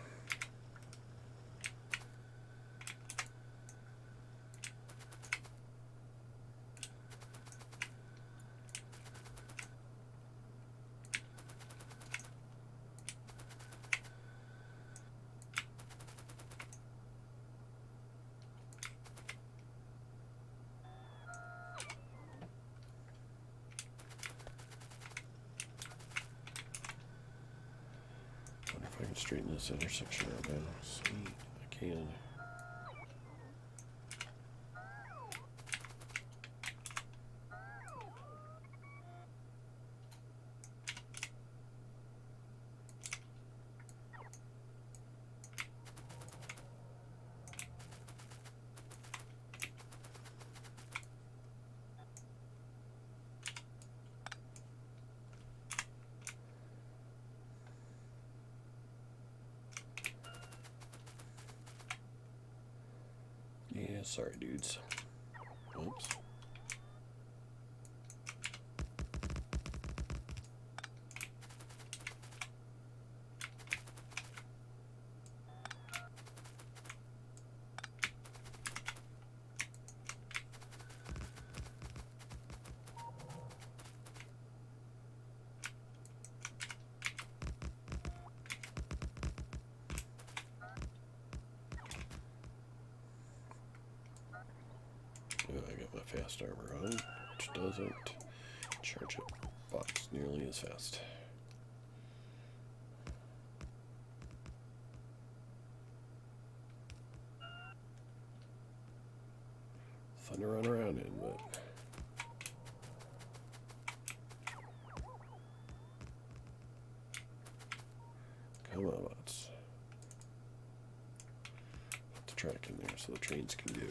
straighten this intersection out now. Sweet, I can. Yeah, sorry, dudes. Oops. I got my fast armor on, which doesn't charge up bots nearly as fast. Fun to run around in, but come on, bots. Put the track in there so the trains can go.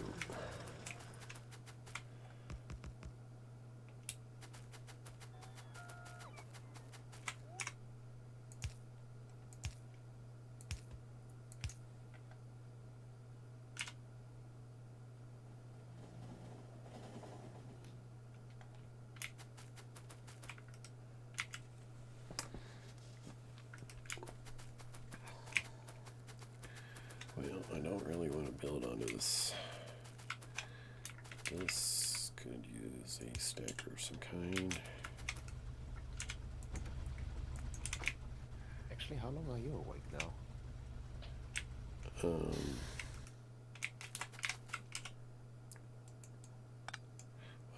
Well, I don't really want to build onto this. This could use a stacker of some kind. Actually, how long are you awake now?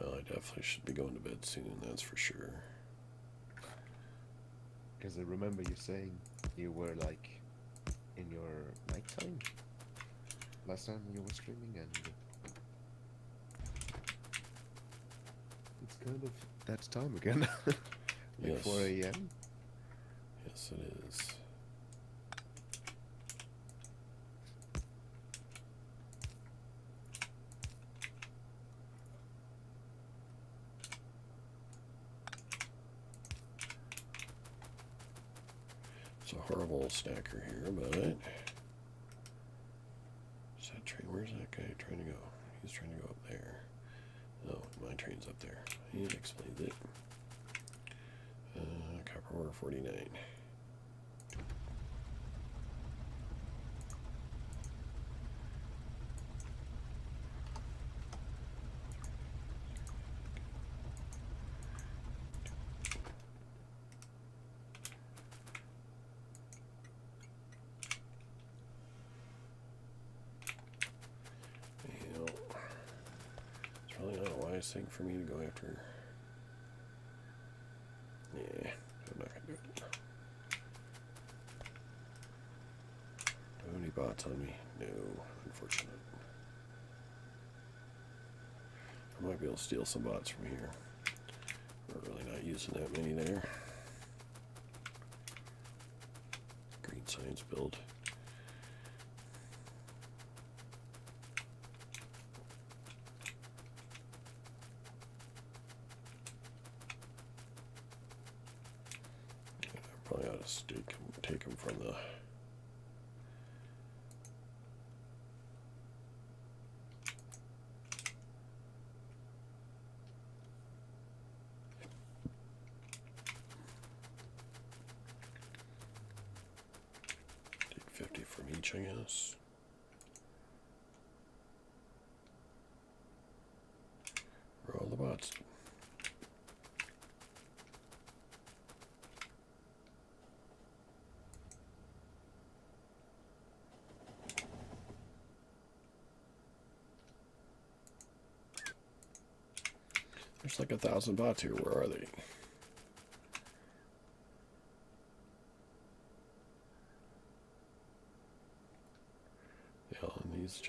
Well, I definitely should be going to bed soon, that's for sure. Because I remember you saying you were like in your nighttime last time you were streaming, and it's kind of that time again. Like Yes. 4 a.m. Yes, it is. It's a horrible stacker here, but is that train? Where's that guy trying to go? He's trying to go up there. Oh, my train's up there. He explained it. Copper ore 49. It's probably not a wise thing for me to go after. Yeah, I'm not gonna do it. Do I have any bots on me? No, unfortunate. I might be able to steal some bots from here. We're really not using that many there. Green science build. Probably ought to take them from the take 50 from each, I guess. Where are all the bots? There's like 1,000 bots here. Where are they?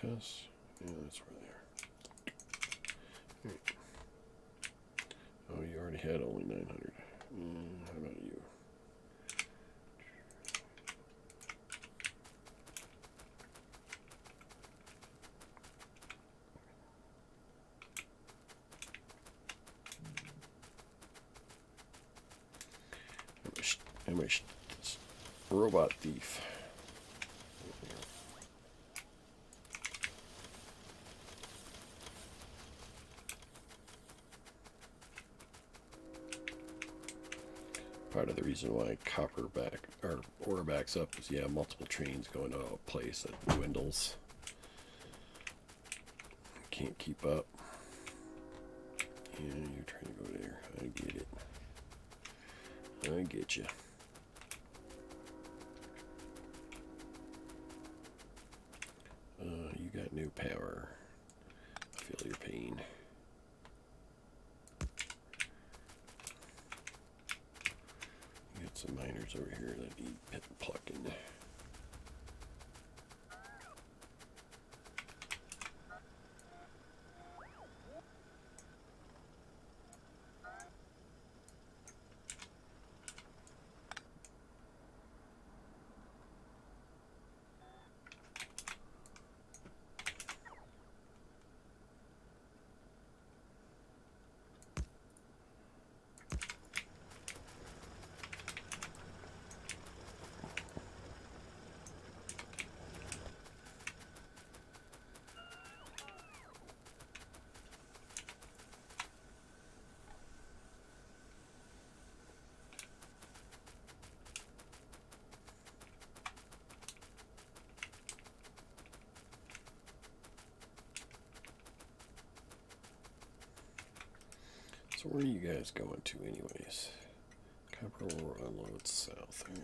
tests. Yeah, that's where they are. Right. Oh, you already had only 900. How about you? How much robot thief? Part of the reason why copper back or ore backs up is multiple trains going to a place that dwindles. Can't keep up. Yeah, you're trying to go there. I get it. I get you. You got new power. I feel your pain. You got some miners over here that need plucking. So where are you guys going to anyways? Copper ore unload south. All right.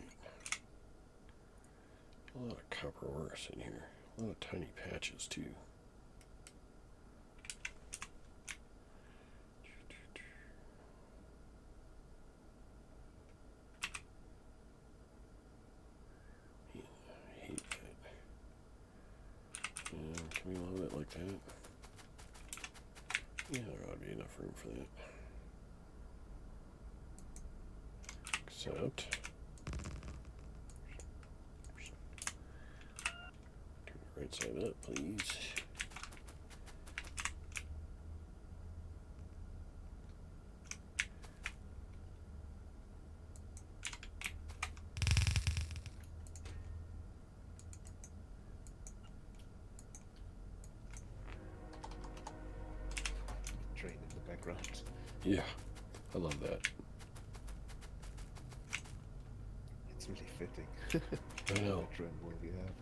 A lot of copper ores in here. A lot of tiny patches too. Yeah, I hate that. Can we load it like that? Yeah, there ought to be enough room for that. Except, turn the right side up, please. Train in the background. Yeah, I love that. It's really fitting. I know. What trend will we have?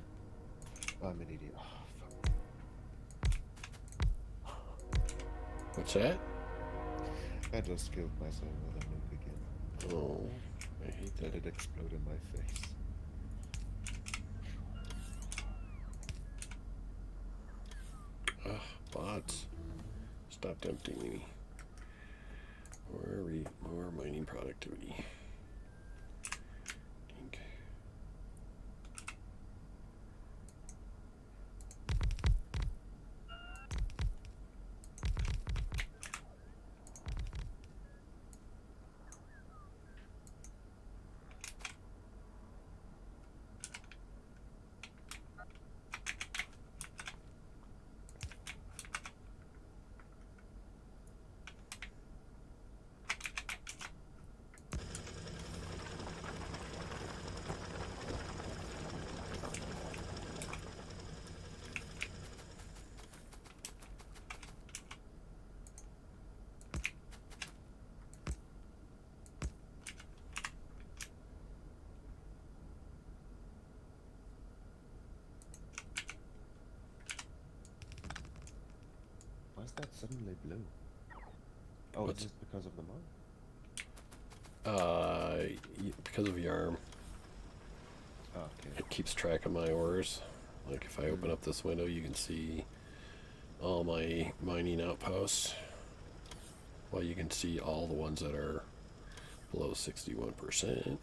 I'm an idiot. Oh, fuck. What's that? I just killed myself with a nuke again. Oh, I hate Let that. it explode in my face. Ugh, bots. Stop tempting me. More mining productivity. Dink. Why is that suddenly blue? Oh, What's- it's just because of the mod? Because of Yarm, Oh, okay. it keeps track of my ores. Like if I open up this window, you can see all my mining outposts. Well, you can see all the ones that are below 61%.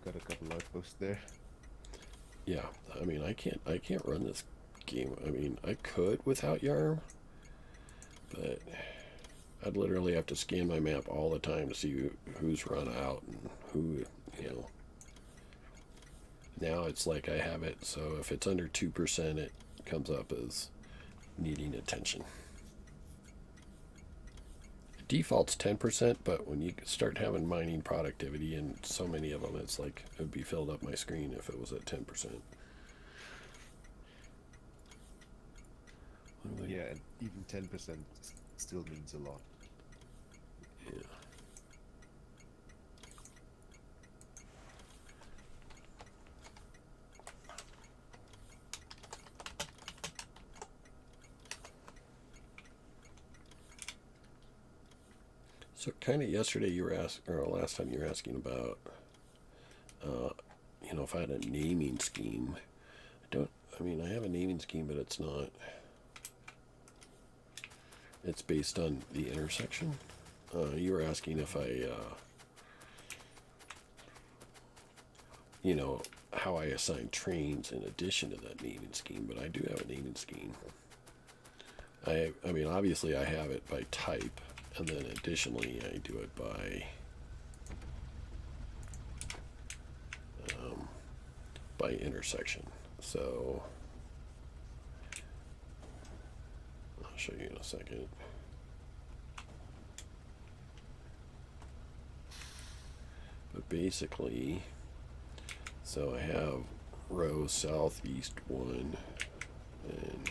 got a couple outposts there. Yeah, I mean, I can't run this game. I mean, I could without Yarm, but I'd literally have to scan my map all the time to see who's run out and who, you know. Now it's like I have it, so if it's under 2%, it comes up as needing attention. Default's 10%, but when you start having mining productivity and so many of them, it's like it would be filled up my screen if it was at 10%. Yeah, and even 10% still means a lot. Yeah. So kind of yesterday you were asking, or last time you were asking about, uh, you know, if I had a naming scheme. I mean, I have a naming scheme, but it's not. It's based on the intersection. You were asking if I, you know, how I assign trains in addition to that naming scheme, but I do have a naming scheme. I mean, obviously I have it by type, and then additionally I do it by intersection. So I'll show you in a second. But basically, so I have row southeast 1, and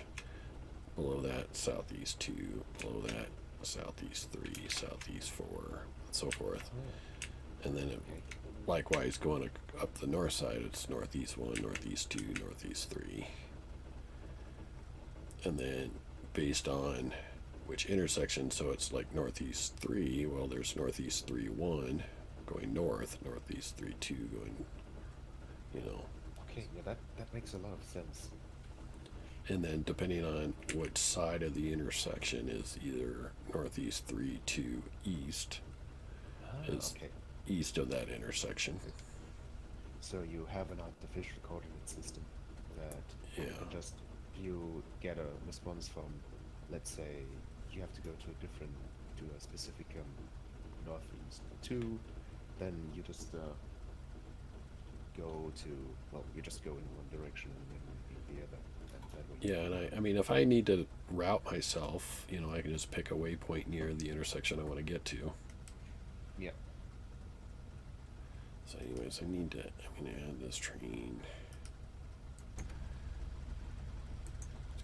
below that southeast 2, below that southeast 3, southeast 4, and so forth. And then likewise going up the north side, it's northeast 1, northeast 2, northeast 3. And then based on which intersection, so it's like northeast 3, well, there's northeast 3 1 going north, northeast 3 2 going, you know. Okay, yeah, that makes a lot of sense. And then depending on which side of the intersection is either northeast 3 2 east, is Okay. east of that intersection. So you have an artificial coordinate system that Yeah. can just, you get a response from, let's say, you have to go to a specific northeast 2, then you just go to, well, you just go in one direction and then in the other. And that way Yeah, and I mean, if I need to route myself, you know, I can just pick a waypoint near the intersection I want to get to. Yeah. So anyways, I'm going to add this train. Let's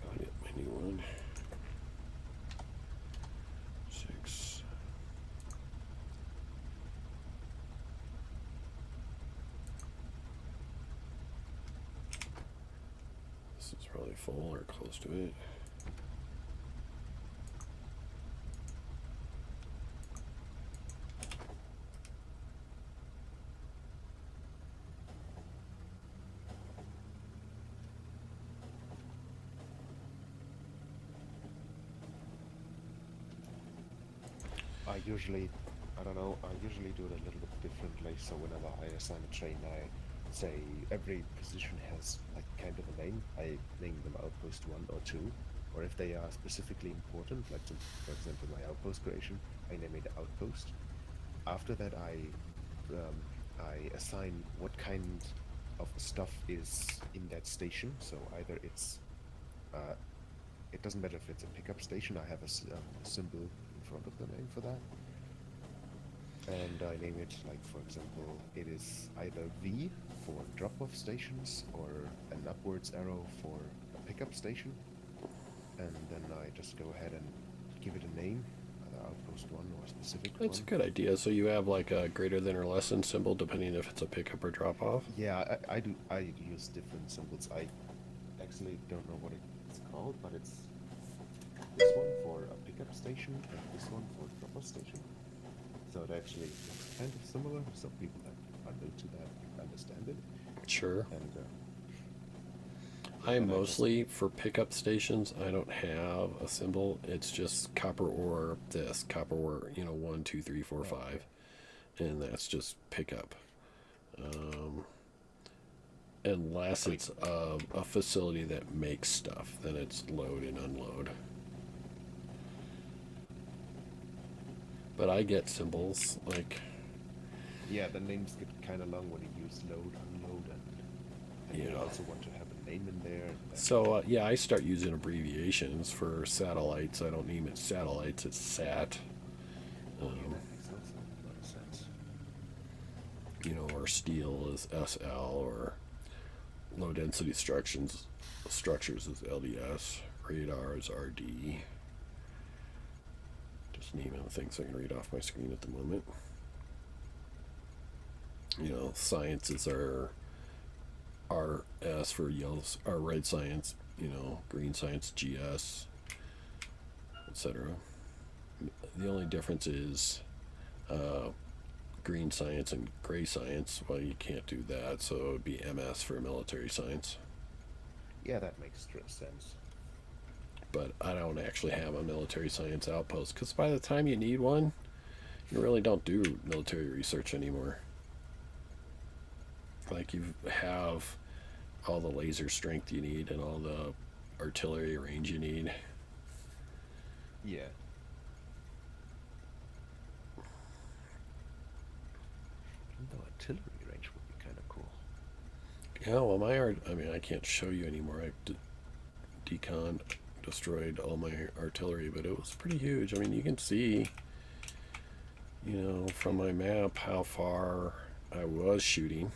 go get my new one. 6. This is probably full or close to it. I don't know, I usually do it a little bit differently. So whenever I assign a train, I say every position has like kind of a name. I name them outpost 1 or 2, or if they are specifically important, like for example my outpost creation, I name it outpost. After that, I assign what kind of stuff is in that station. So either it's it doesn't matter if it's a pickup station. I have a symbol in front of the name for that. And I name it, like, for example, it is either V for drop-off stations or an upwards arrow for a pickup station. And then I just go ahead and give it a name, either outpost 1 or a specific one. That's a good idea. So you have like a greater than or less than symbol depending if it's a pickup or drop off? Yeah, I use different symbols. I actually don't know what it's called, but it's this one for a pickup station and this one for a drop-off station. So it actually is kind of similar, so people that are new to that understand it. Sure. And I mostly, for pickup stations, I don't have a symbol. It's just copper ore, copper ore, 1, 2, 3, 4, 5. And that's just pickup. Unless I mean, it's a facility that makes stuff, then it's load and unload. But I get symbols like, yeah, the names get kind of long when you use load, unload, and you you know. also want to have a name in there. And then, So yeah, I start using abbreviations for satellites. I don't name it satellites; it's SAT. okay, Um, that makes also a lot of sense. or steel is SL, or low density structures is LDS, radar is RD. Just naming the things I can read off my screen at the moment. Sciences are RS for yellow, or red science. Green science GS, etc. The only difference is uh, green science and gray science. Well, you can't do that, so it would be MS for military science. Yeah, that makes sense. But I don't actually have a military science outpost because by the time you need one, you really don't do military research anymore. Like you have all the laser strength you need and all the artillery range you need. Yeah. Even though artillery range would be kind of cool. Yeah, well, my art. I mean, I can't show you anymore. I decon destroyed all my artillery, but it was pretty huge. I mean, you can see, from my map how far I was shooting.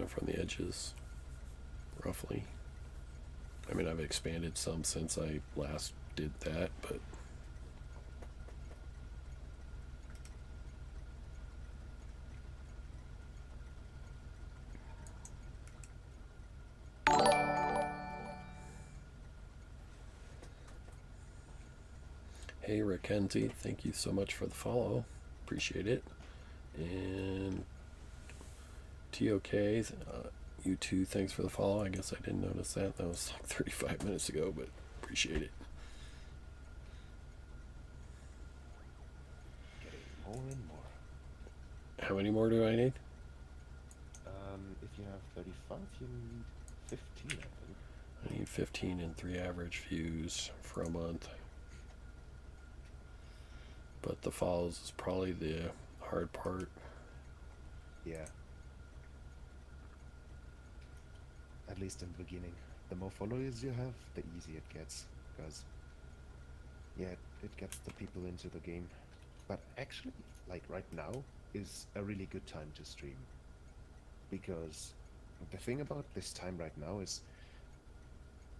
From the edges, roughly. I mean, I've expanded some since I last did that, but hey, Rickenzie, thank you so much for the follow. Appreciate it. And TOK, you too, thanks for the follow. I guess I didn't notice that. That was like 35 minutes ago, but appreciate it. Getting more and more. How many more do I need? If you have 35, you need 15, I think. I need 15 and 3 average views for a month. But the follows is probably the hard part. Yeah. At least in the beginning. The more followers you have, the easier it gets. Because, yeah, it gets the people into the game. But actually, like right now, is a really good time to stream. Because the thing about this time right now is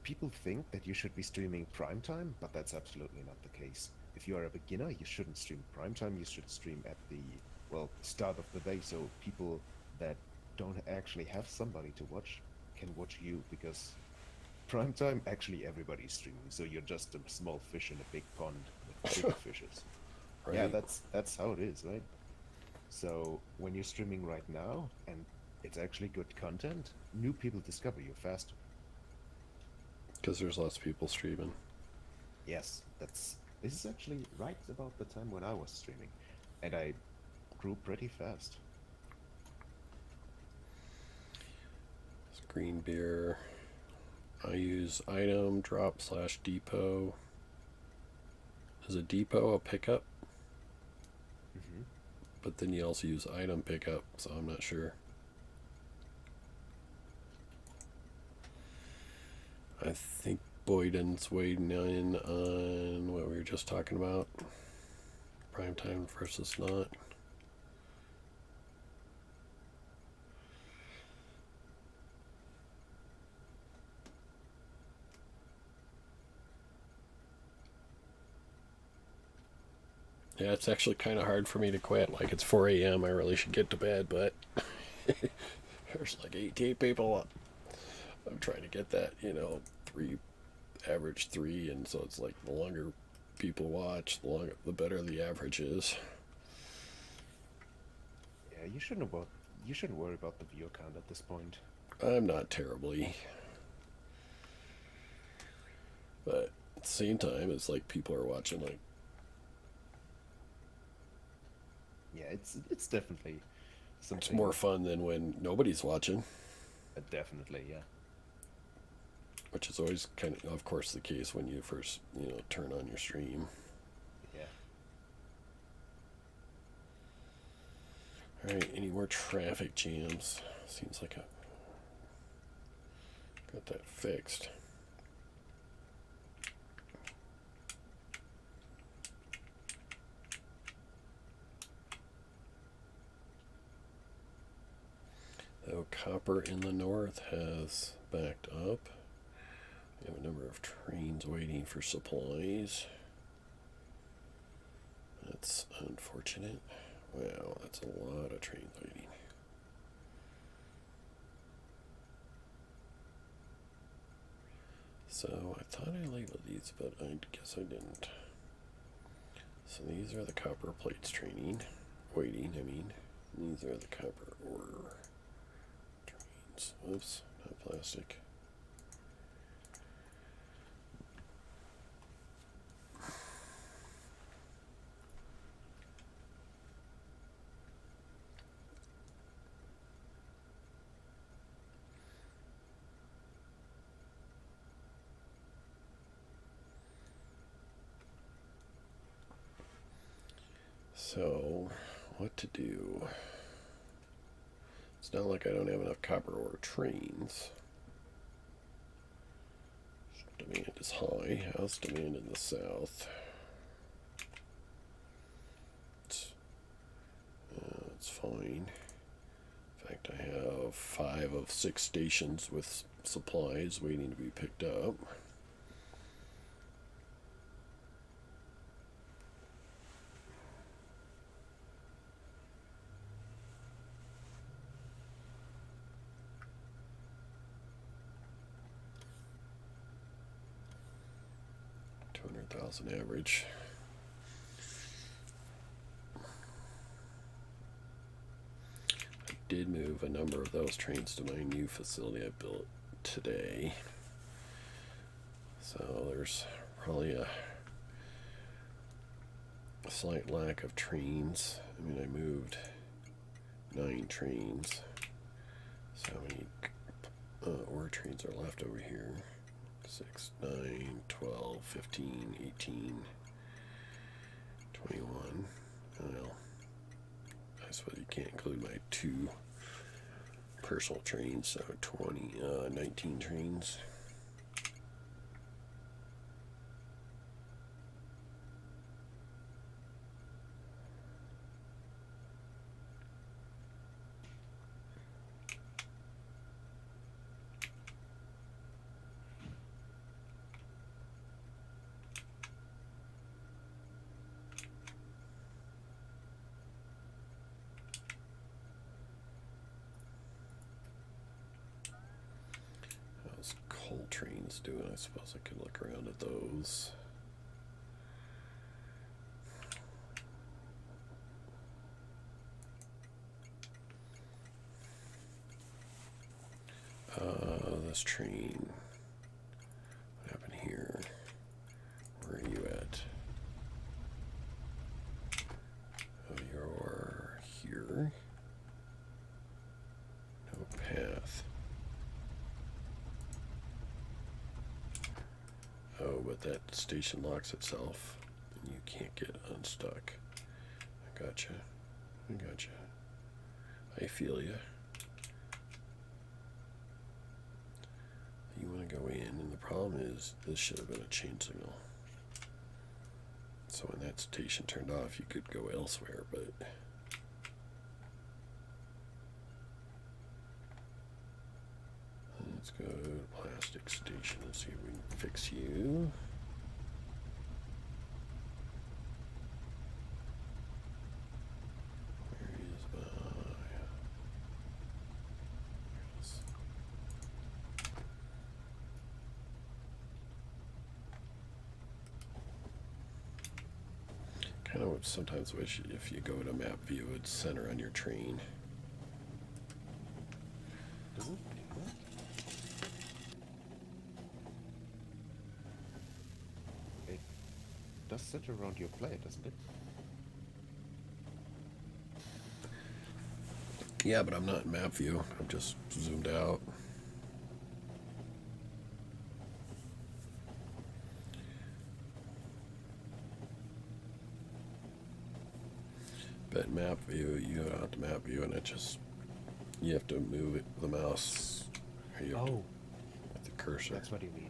people think that you should be streaming prime time, but that's absolutely not the case. If you are a beginner, you shouldn't stream prime time, you should stream at the, well, start of the day, so people that don't actually have somebody to watch can watch you, because prime time, actually everybody's streaming, so you're just a small fish in a big pond with bigger fishes. Right? Yeah, that's how it is, right? So when you're streaming right now and it's actually good content, new people discover you faster. Because there's less people streaming. Yes, this is actually right about the time when I was streaming, and I grew pretty fast. It's green beer. I use item drop / depot. Is a depot a pickup? Hmm. But then you also use item pickup, so I'm not sure. I think Boyden's waiting in on what we were just talking about. Prime time versus not. Yeah, it's actually kind of hard for me to quit. Like, it's 4 a.m. I really should get to bed, but there's like 18 people up. I'm trying to get that, average 3, and so it's like the longer people watch, the better the average is. Yeah, you shouldn't worry about the viewer count at this point. I'm not terribly, but At the same time, it's like people are watching. Like, Yeah, it's definitely it's something. more fun than when nobody's watching, Definitely, yeah. which is always of course, the case when you first, turn on your stream. Yeah. All right, any more traffic jams? Seems like I got that fixed. Though copper in the north has backed up. We have a number of trains waiting for supplies. That's unfortunate. Wow, that's a lot of trains waiting. So I thought I labeled these, but I guess I didn't. So these are the copper plates waiting, I mean. These are the copper ore trains. Oops, not plastic. So, what to do? It's not like I don't have enough copper ore trains. Demand is high. House demand in the south. It's fine. In fact, I have 5 of 6 stations with supplies waiting to be picked up. $200,000 average. I did move a number of those trains to my new facility I built today. So there's probably a slight lack of trains. I mean, I moved 9 trains. So how many ore trains are left over here? 6, 9, 12, 15, 18, 21. Well, I suppose you can't include my 2 personal trains, so 19 trains. How's coal trains doing? I suppose I could look around at those. This train. What happened here? Where are you at? Oh, you're here. No path. Oh, but that station locks itself and you can't get unstuck. I gotcha. I feel ya. You want to go in, and the problem is this should have been a chain signal. So when that station turned off, you could go elsewhere, but let's go to plastic station and see if we can fix you. Where is my... Yes. Kind of would sometimes wish if you go to map view, it would center on your train. Does it? does center around your player, doesn't it? Yeah, but I'm not in map view. I'm just zoomed out. But map view, you go out to map view, and it just, you have to move it, the mouse. Or you have to, with the cursor. That's what you mean.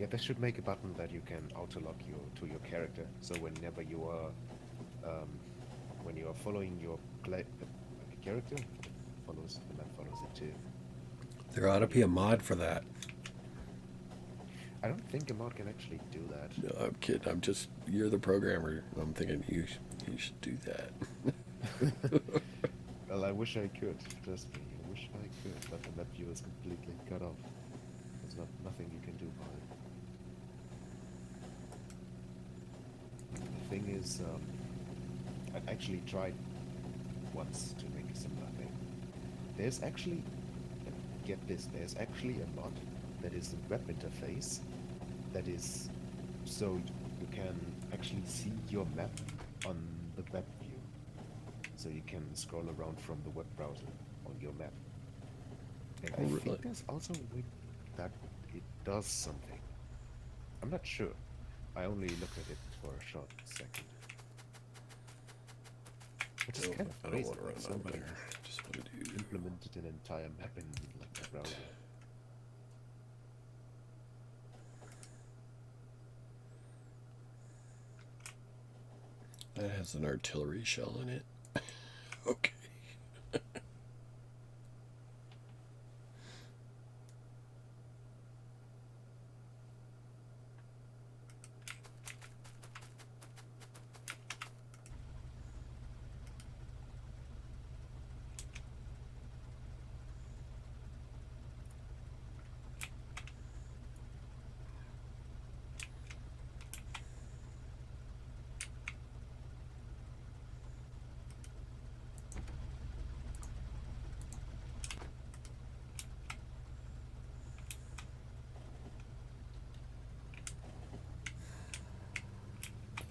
Yeah, they should make a button that you can auto-lock you to your character. So whenever you are, when you are following your character, follows the map follows it too. There ought to be a mod for that. I don't think a mod can actually do that. No, I'm kidding. I'm just, you're the programmer. I'm thinking you should do that. Well, I wish I could. Trust me, I wish I could, but the map view is completely cut off. There's nothing you can do about it. The thing is, I actually tried once to make a similar thing. There's actually, get this, there's actually a mod that is a web interface that is so you can actually see your map on the web view. So you can scroll around from the web browser on your map. And I think there's also a way that it does something. I'm not sure. I only looked at it for a short second. Which is kind of crazy. I don't want to run out Somebody there. I just want to do. implemented an entire map in like the browser. That has an artillery shell in it. Okay.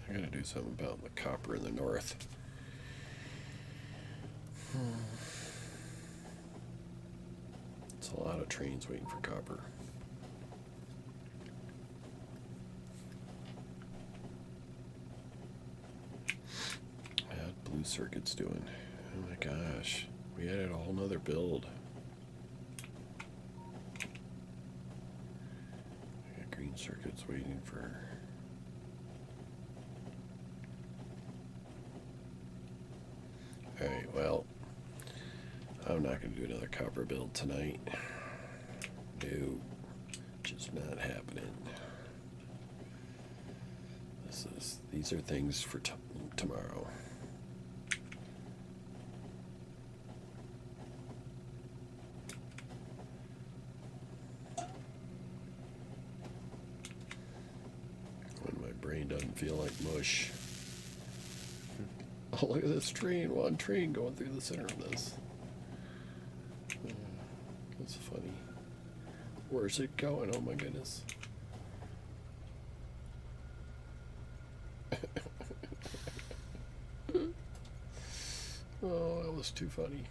I gotta do something about the copper in the north. It's a lot of trains waiting for copper. How'd blue circuits doing? Oh my gosh, we added a whole nother build. I got green circuits waiting for. Alright, well, I'm not going to do another copper build tonight. No, just not happening. These are things for tomorrow. When my brain doesn't feel like mush. Oh, look at this train. One train going through the center of this. That's funny. Where's it going? Oh my goodness. Oh, that was too funny.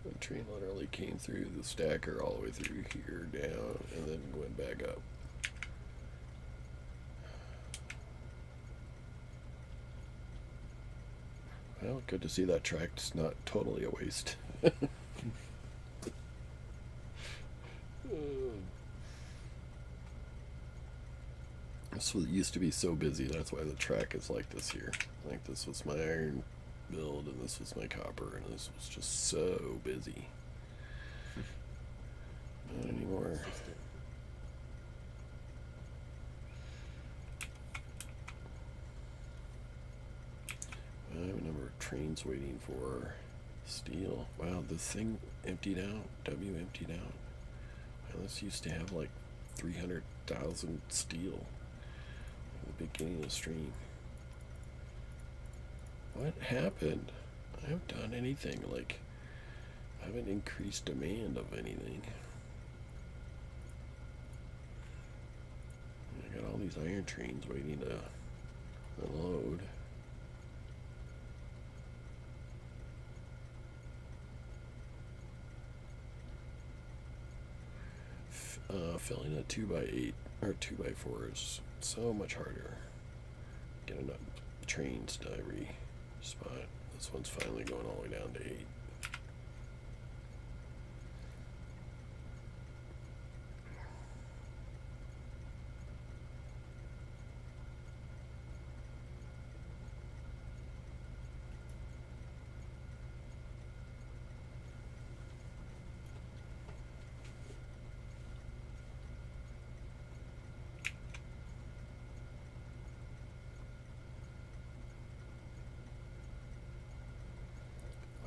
The train literally came through the stacker all the way through here, down, and then went back up. Well, good to see that track's not totally a waste. This used to be so busy, that's why the track is like this here. Like this was my iron build, and this was my copper, and this was just so busy. Not anymore. I have a number of trains waiting for steel. Wow, this thing emptied out. W emptied out. Wow, this used to have like 300,000 steel at the beginning of the stream. What happened? I haven't done anything. Like, I haven't increased demand of anything. I got all these these iron trains waiting to unload. Filling a 2x8 or 2x4 is so much harder. Getting up trains to every spot. This one's finally going all the way down to 8.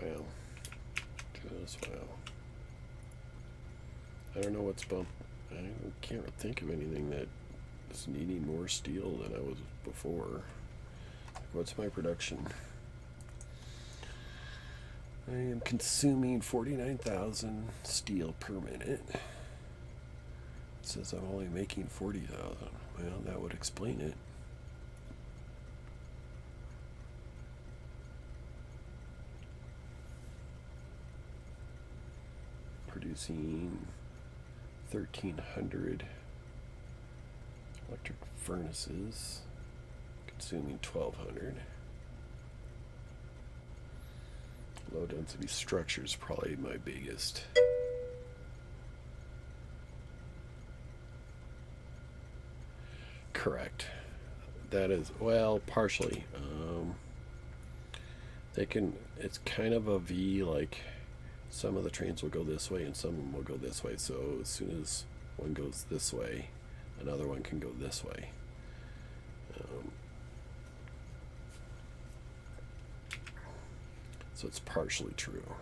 Wow. Just wow. I don't know what's bumped. I can't think of anything that is needing more steel than I was before. What's my production? I am consuming 49,000 steel per minute. It says I'm only making 40,000. Well, that would explain it. Producing 1,300 electric furnaces, consuming 1,200. Low density structures probably my biggest. Correct. That is, well, partially. They can, it's kind of a V, like some of the trains will go this way and some of them will go this way. So as soon as one goes this way, another one can go this way. So it's partially true.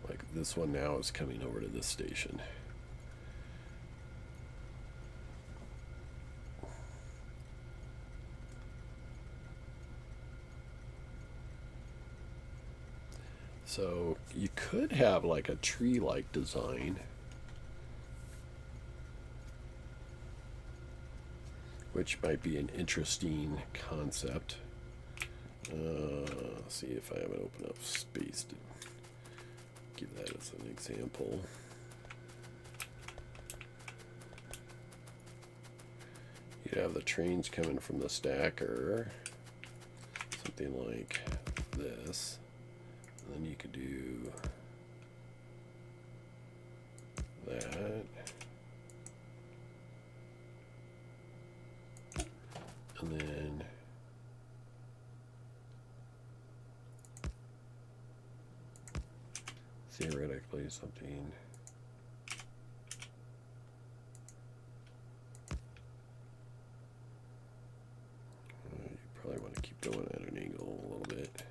Like this one now is coming over to this station. So you could have like a tree-like design, which might be an interesting concept. See if I have an open enough space to give that as an example. You'd have the trains coming from the stacker, something like this. And then you could do that. And then theoretically something you probably want to keep going at an angle a little bit.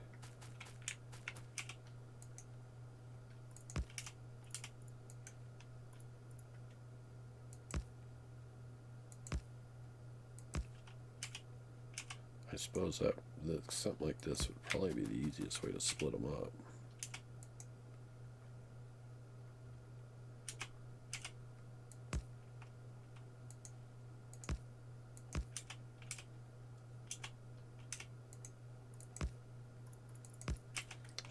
I suppose that something like this would probably be the easiest way to split them up.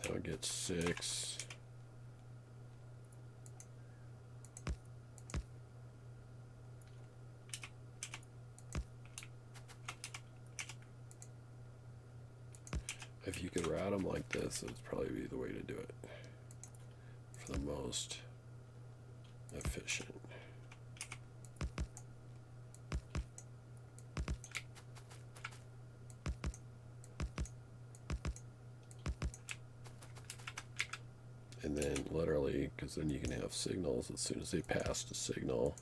That would get 6. If you could route them like this, it would probably be the way to do it for the most efficient. And then literally, because then you can have signals as soon as they pass the signal.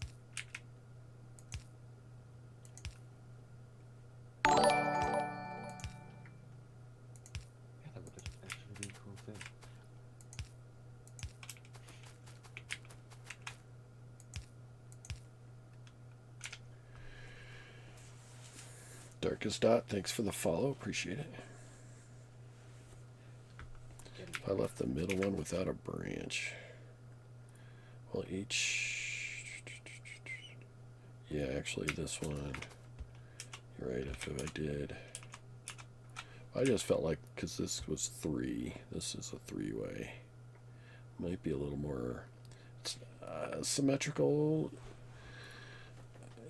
Darkest Dot, thanks for the follow. Appreciate it. If I left the middle one without a branch, well, each, yeah, actually this one Right, if I did. I just felt like, because this was 3, this is a 3-way. Might be a little more symmetrical.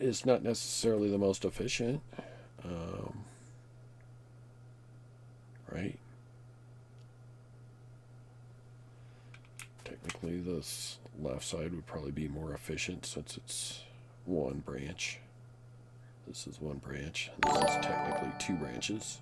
Is not necessarily the most efficient. Um, right? Technically, this left side would probably be more efficient since it's one branch. This is one branch. This is technically 2 branches.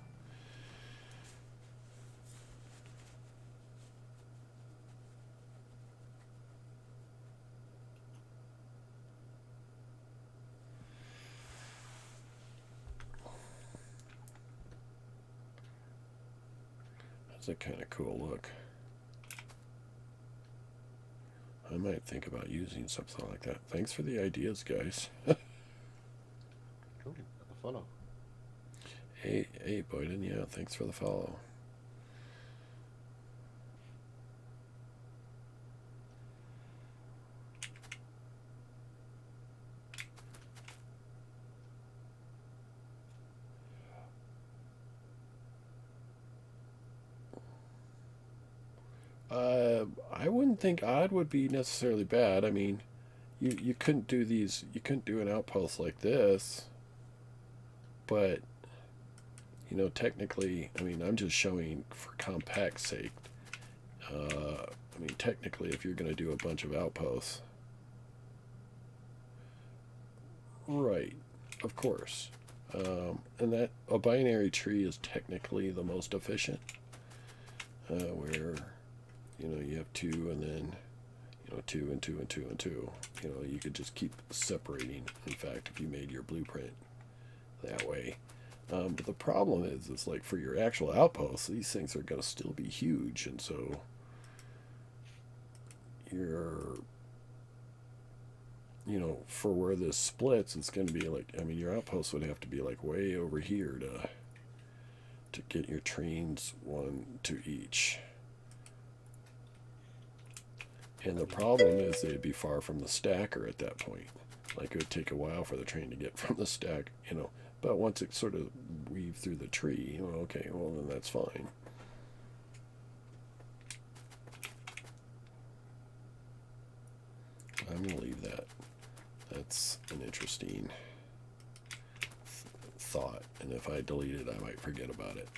That's a kind of cool look. I might think about using something like that. Thanks for the ideas, guys. Cool. The follow. Hey, Boyden, yeah, thanks for the follow. I wouldn't think odd would be necessarily bad. I mean, you couldn't do these. You couldn't do an outpost like this, but technically, I mean, I'm just showing for compact sake. I mean, technically, if you're going to do a bunch of outposts, right? Of course, and that a binary tree is technically the most efficient, where you have 2 and then 2 and 2 and 2 and 2. You could just keep separating. In fact, if you made your blueprint that way. But the problem is like for your actual outposts, these things are going to still be huge, and so you're, for where this splits, it's going to be like, I mean, your outposts would have to be like way over here to get your trains 1 to each. And the problem is they'd be far from the stacker at that point. Like it would take a while for the train to get from the stack, But once it sort of weaved through the tree, okay, well then that's fine. I'm gonna leave that. That's an interesting thought, and if I delete it, I might forget about it.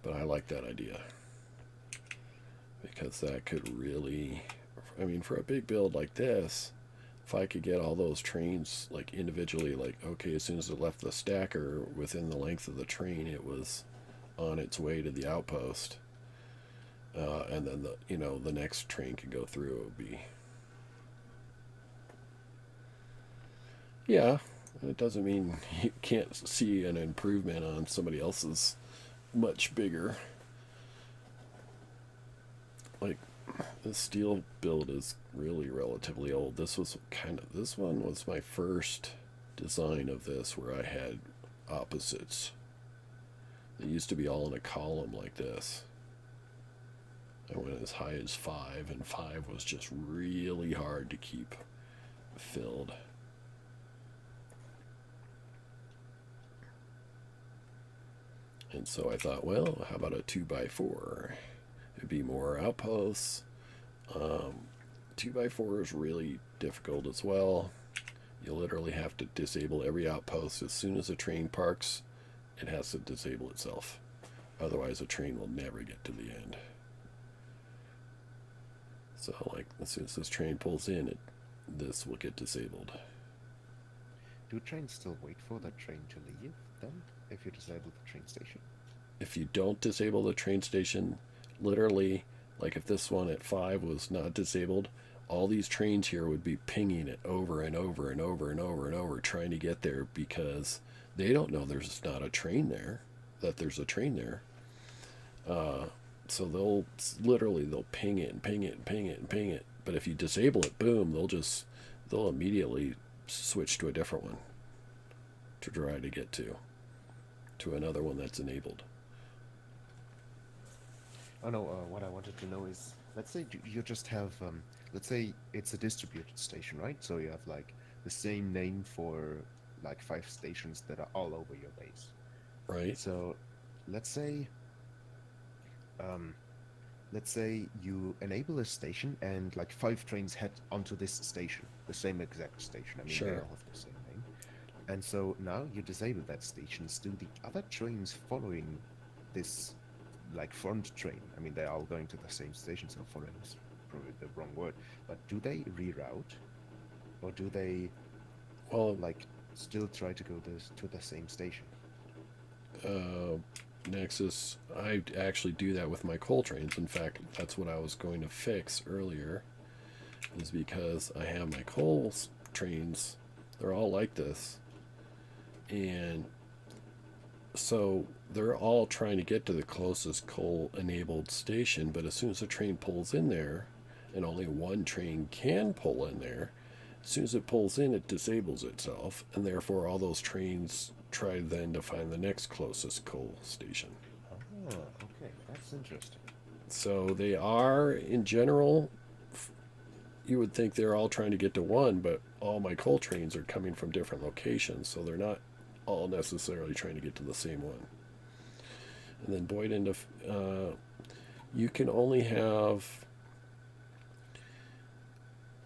But I like that idea. Because that could really, I mean, for a big build like this, if I could get all those trains like individually, like, okay, as soon as it left the stacker, within the length of the train, it was on its way to the outpost, and then the next train could go through. It would be, yeah. It doesn't mean you can't see an improvement on somebody else's much bigger. Like, this steel build is really relatively old. This one was my first design of this where I had opposites. They used to be all in a column like this. I went as high as 5, and 5 was just really hard to keep filled. And so I thought, well, how about a 2x4? It'd be more outposts. 2x4 is really difficult as well. You literally have to disable every outpost. As soon as a train parks, it has to disable itself. Otherwise, a train will never get to the end. So, like, as soon as this train pulls in, this will get disabled. Do trains still wait for that train to leave, then, if you disable the train station? If you don't disable the train station, literally, like if this one at 5 was not disabled, all these trains here would be pinging it over and over and over and over and over, trying to get there because they don't know there's not a train there, that there's a train there. So they'll ping it and ping it and ping it and ping it. But if you disable it, boom, they'll immediately switch to a different one to try to get to another one that's enabled. Oh no, what I wanted to know is, let's say you just have, let's say it's a distributed station, right? So you have like the same name for like 5 stations that are all over your base. Right. So let's say um, let's say you enable a station and like 5 trains head onto this station, the same exact station. I mean, they Sure. all have the same name. And so now you disable that stations. Do the other trains following this like front train? I mean, they're all going to the same station, so following is probably the wrong word. But do they reroute, or do they Well, like still try to go to the same station? uh, Nexus, I actually do that with my coal trains. In fact, that's what I was going to fix earlier, is because I have my trains, they're all like this. And so they're all trying to get to the closest coal enabled station, but as soon as a train pulls in there, and only one train can pull in there, as soon as it pulls in, it disables itself, and therefore all those trains try then to find the next closest coal station. Oh, okay, that's interesting. So they are, in general, you would think they're all trying to get to one, but all my coal trains are coming from different locations, so they're not all necessarily trying to get to the same one. And then Boyd into you can only have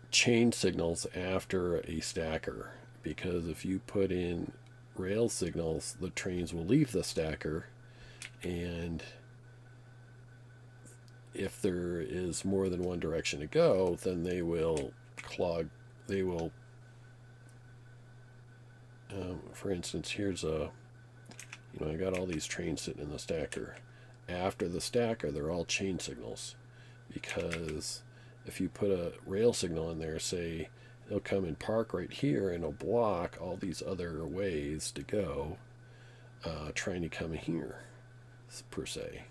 chain signals after a stacker, because if you put in rail signals, the trains will leave the stacker, and if there is more than one direction to go, then they will clog. They will, for instance, here's I got all these trains sitting in the stacker. After the stacker, they're all chain signals, because if you put a rail signal in there, say it'll come and park right here and it'll block all these other ways to go, trying to come here, per se.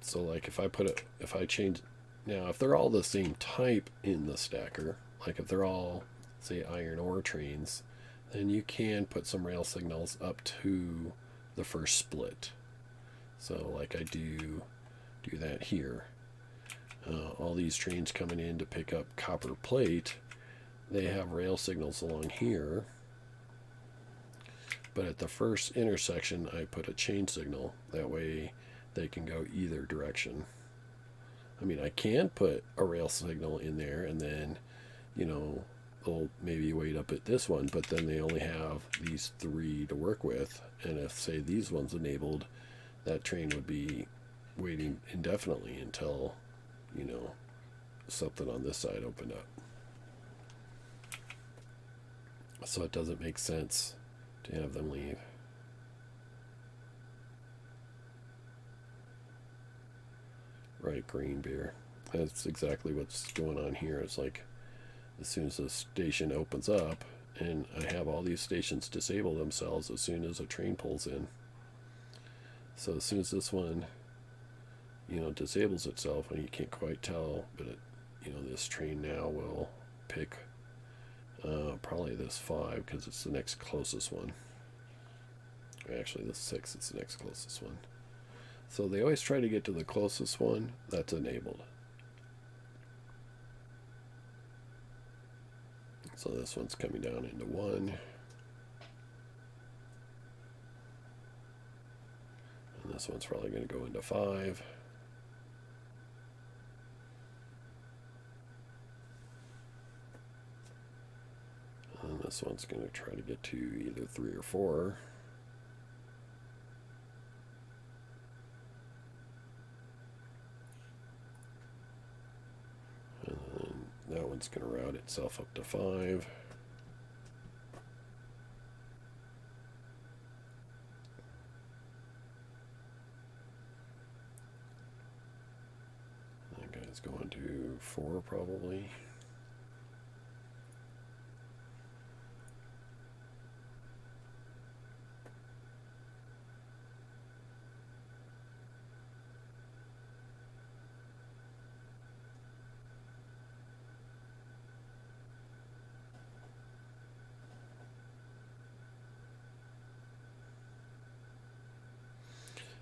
So like if I change, now if they're all the same type in the stacker, like if they're all say iron ore trains, then you can put some rail signals up to the first split. So like I do that here. All these trains coming in to pick up copper plate, they have rail signals along here. But at the first intersection, I put a chain signal. That way they can go either direction. I mean, I can put a rail signal in there and then, they'll maybe wait up at this one, but then they only have these 3 to work with. And if, say, these ones enabled, that train would be waiting indefinitely until, something on this side opened up. So it doesn't make sense to have them leave. Right, green beer. That's exactly what's going on here. It's like as soon as the station opens up, and I have all these stations disable themselves as soon as a train pulls in. So as soon as this one, disables itself, and you can't quite tell, but this train now will pick probably this 5 because it's the next closest one. Actually, this 6 is the next closest one. So they always try to get to the closest one that's enabled. So this one's coming down into 1. And this one's probably going to go into 5. And this one's going to try to get to either 3 or 4. That one's going to route itself up to 5. That guy's going to 4 probably.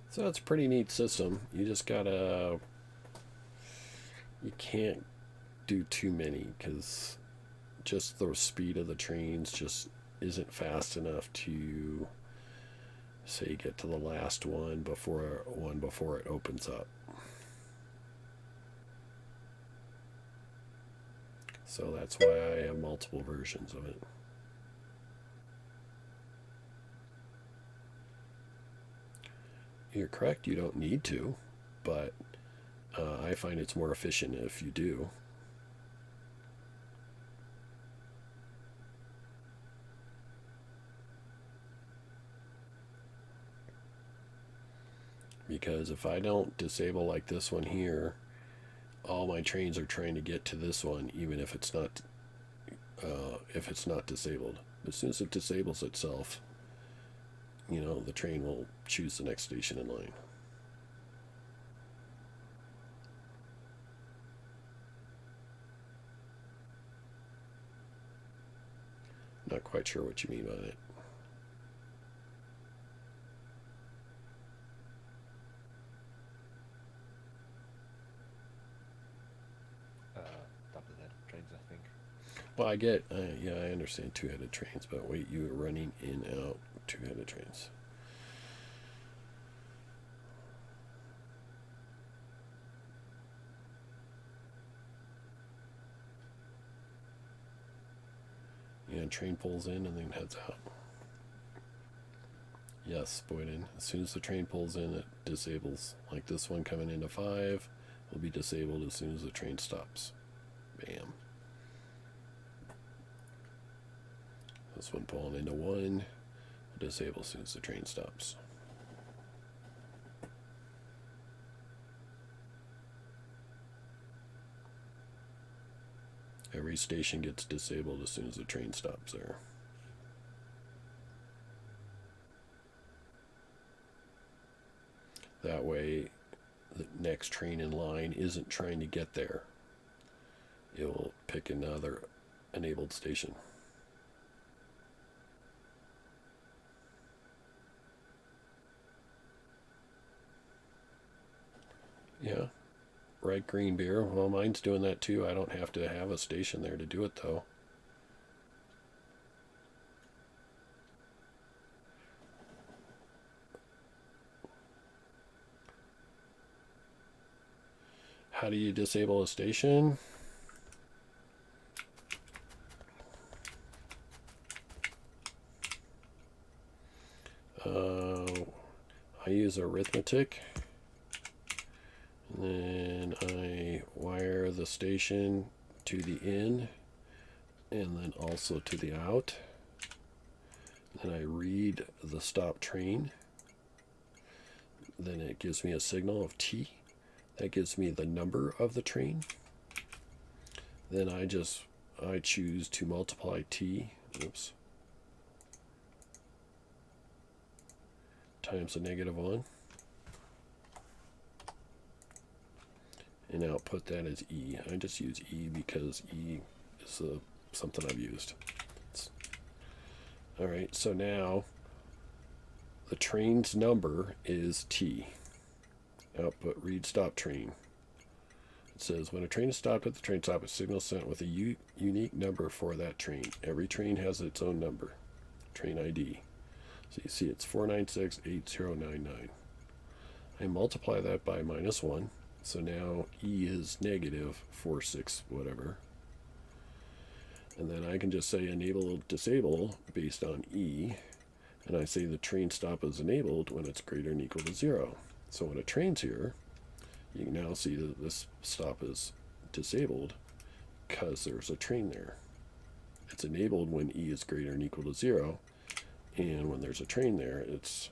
So it's a pretty neat system. You just gotta, you can't do too many because just the speed of the trains just isn't fast enough to say get to the last one before it opens up. So that's why I have multiple versions of it. You're correct, you don't need to, but I find it's more efficient if you do. Because if I don't disable like this one here, all my trains are trying to get to this one, even if it's not disabled. As soon as it disables itself, the train will choose the next station in line. Not quite sure what you mean by it. Double-headed trains, I think. Well, I understand two-headed trains, but wait, you are running in out two-headed trains. Yeah, train pulls in and then heads out. Yes, Boyden. As soon as the train pulls in, it disables. Like this one coming into 5 will be disabled as soon as the train stops. Bam. This one pulling into 1 will disable as soon as the train stops. Every station gets disabled as soon as the train stops there. That way, the next train in line isn't trying to get there. It will pick another enabled station. Yeah. Right, green beer. Well, mine's doing that too. I don't have to have a station there to do it, though. How do you disable a station? I use arithmetic. And then I wire the station to the in and then also to the out. Then I read the stop train. Then it gives me a signal of T. That gives me the number of the train. Then I choose to multiply T, times the -1. And output that as E. I just use E because E is something I've used. Alright, so now the train's number is T. Output read stop train. It says when a train is stopped at the train stop, a signal sent with a unique number for that train. Every train has its own number, train ID. So you see it's 4968099. I multiply that by -1. So now E is -46 whatever. And then I can just say enable disable based on E. And I say the train stop is enabled when it's greater than or equal to 0. So when a train's here, you can now see that this stop is disabled because there's a train there. It's enabled when E is greater than or equal to 0. And when there's a train there, it's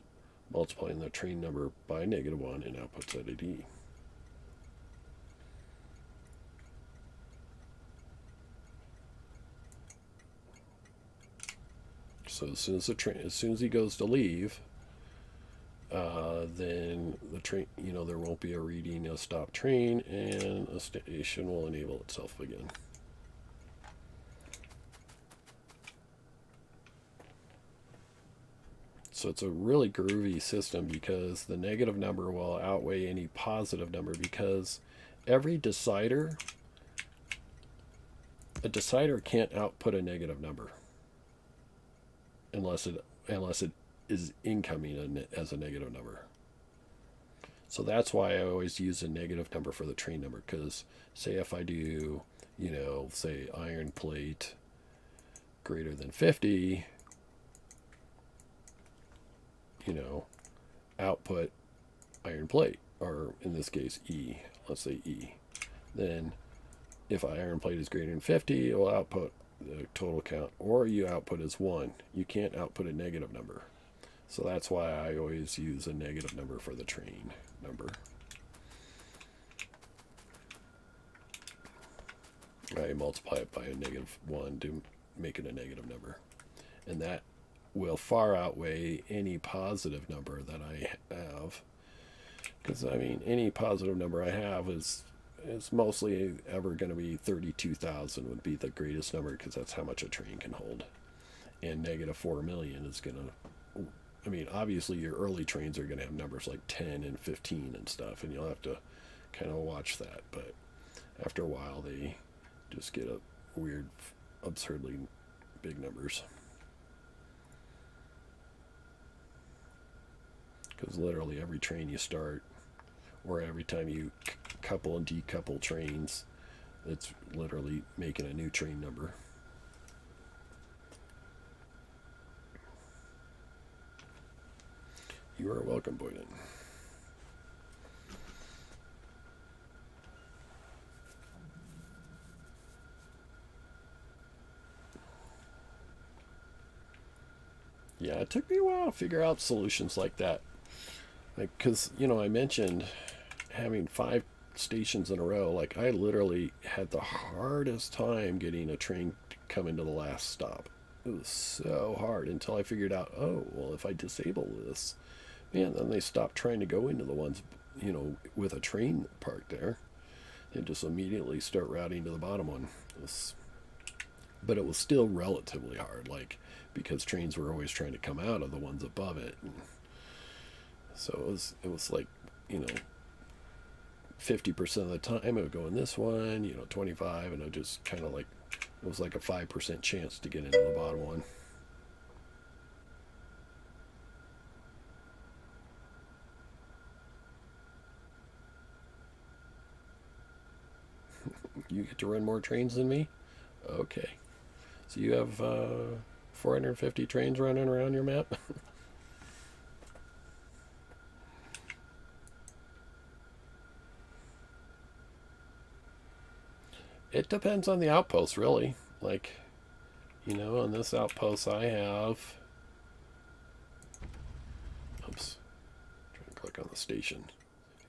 multiplying the train number by -1 and outputs that at E. So as soon as he goes to leave, then the train, there won't be a reading of stop train, and a station will enable itself again. So it's a really groovy system because the negative number will outweigh any positive number because every decider a decider can't output a negative number unless it is incoming as a negative number. So that's why I always use a negative number for the train number, because say if I do, say iron plate greater than 50, output iron plate, or in this case E, let's say E. Then if iron plate is greater than 50, it will output the total count, or you output as 1. You can't output a negative number. So that's why I always use a negative number for the train number. I multiply it by a -1 to make it a negative number. And that will far outweigh any positive number that I have. Because, I mean, any positive number I have is mostly ever going to be 32,000 would be the greatest number, because that's how much a train can hold. And -4 million is going to, I mean, obviously your early trains are going to have numbers like 10 and 15 and stuff, and you'll have to kind of watch that. But after a while, they just get a weird, absurdly big numbers. Because literally every train you start, or every time you couple and decouple trains, it's literally making a new train number. You are welcome, Boyden. Yeah, it took me a while to figure out solutions like that. Like, because, I mentioned having 5 stations in a row. Like, I literally had the hardest time getting a train to come into the last stop. It was so hard until I figured out, oh, well, if I disable this, man, then they stop trying to go into the ones, with a train parked there. They just immediately start routing to the bottom one. But it was still relatively hard, like, because trains were always trying to come out of the ones above it. And so it was like, 50% of the time it would go in this one, 25, and it just kind of like, it was like a 5% chance to get into the bottom one. You get to run more trains than me? Okay. So you have 450 trains running around your map? It depends on the outpost, really. Like, on this outpost I have... Oops. Trying to click on the station.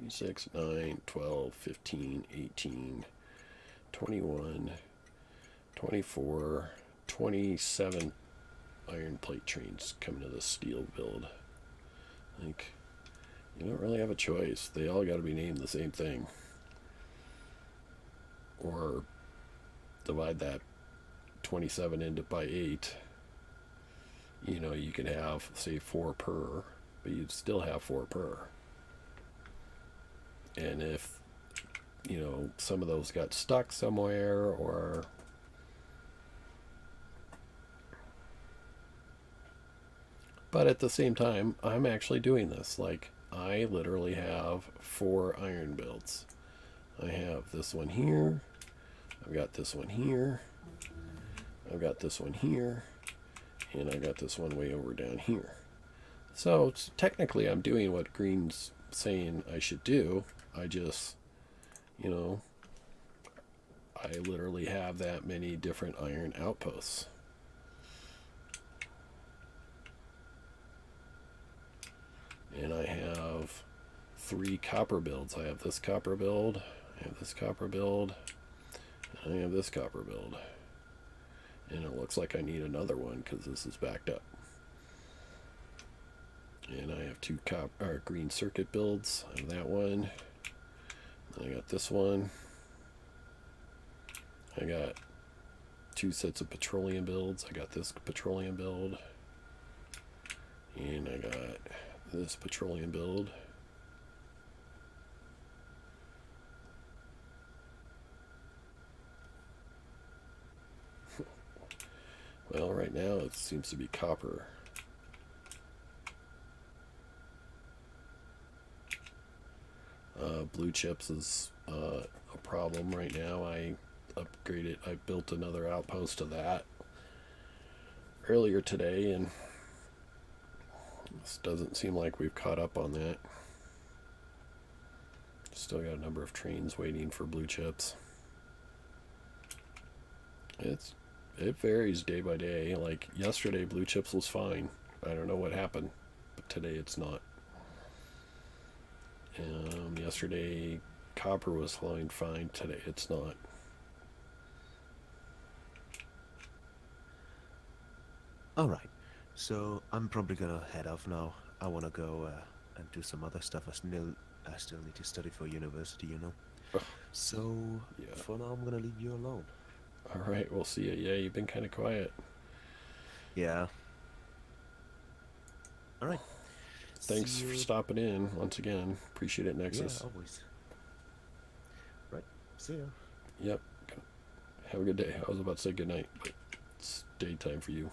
6, 9, 12, 15, 18, 21, 24, 27 iron plate trains coming to the steel build. Like, you don't really have a choice. They all got to be named the same thing. Or divide that 27 into by 8. You could have, say, 4 per, but you'd still have 4 per. And if, some of those got stuck somewhere, or... But at the same time, I'm actually doing this. Like, I literally have 4 iron builds. I have this one here. I've got this one here. I've got this one here. And I got this one way over down here. So technically I'm doing what Green's saying I should do. I just, I literally have that many different iron outposts. And I have 3 copper builds. I have this copper build, I have this copper build, and I have this copper build. And it looks like I need another one because this is backed up. And I have 2 green circuit builds. I have that one. I got this one. I got 2 sets of petroleum builds. I got this petroleum build. And I got this petroleum build. Well, right now it seems to be copper. Blue chips is a problem right now. I built another outpost to that earlier today, and this doesn't seem like we've caught up on that. Still got a number of trains waiting for blue chips. It varies day by day. Like yesterday, blue chips was fine. I don't know what happened, but today it's not. Yesterday, copper was flying fine. Today it's not. All right. So I'm probably gonna head off now. I wanna go and do some other stuff. I still need to study for university, you know. So Yeah. for now, I'm gonna leave you alone. All right. We'll see you. Yeah, you've been kind of quiet. Yeah. All right. See Thanks for you. stopping in once again. Appreciate it, Yeah, Nexus. always. Right. See ya. Yep. Have a good day. I was about to say good night, but it's daytime for you.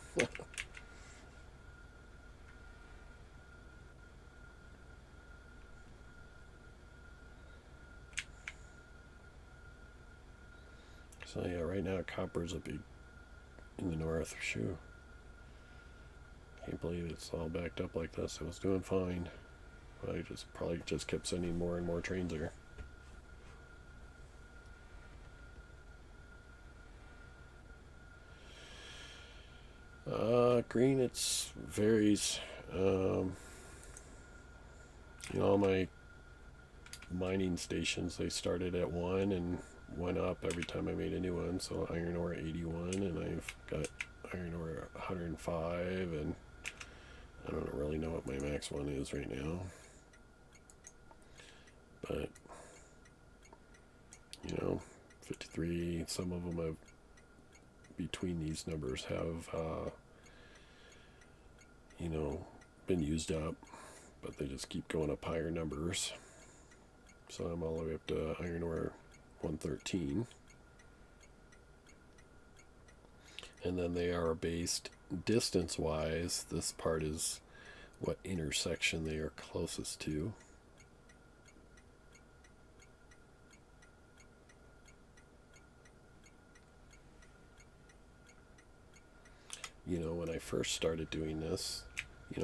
So yeah, right now copper's a big in the north. Shoo. Can't believe it's all backed up like this. It was doing fine. I just probably just kept sending more and more trains there. Green, it's varies. All my mining stations, they started at 1 and went up every time I made a new one. So iron ore 81, and I've got iron ore 105, and I don't really know what my max one is right now. But, 53, some of them have, between these numbers have, been used up, but they just keep going up higher numbers. So I'm all the way up to iron ore 113. And then they are based distance wise. This part is what intersection they are closest to. When I first started doing this,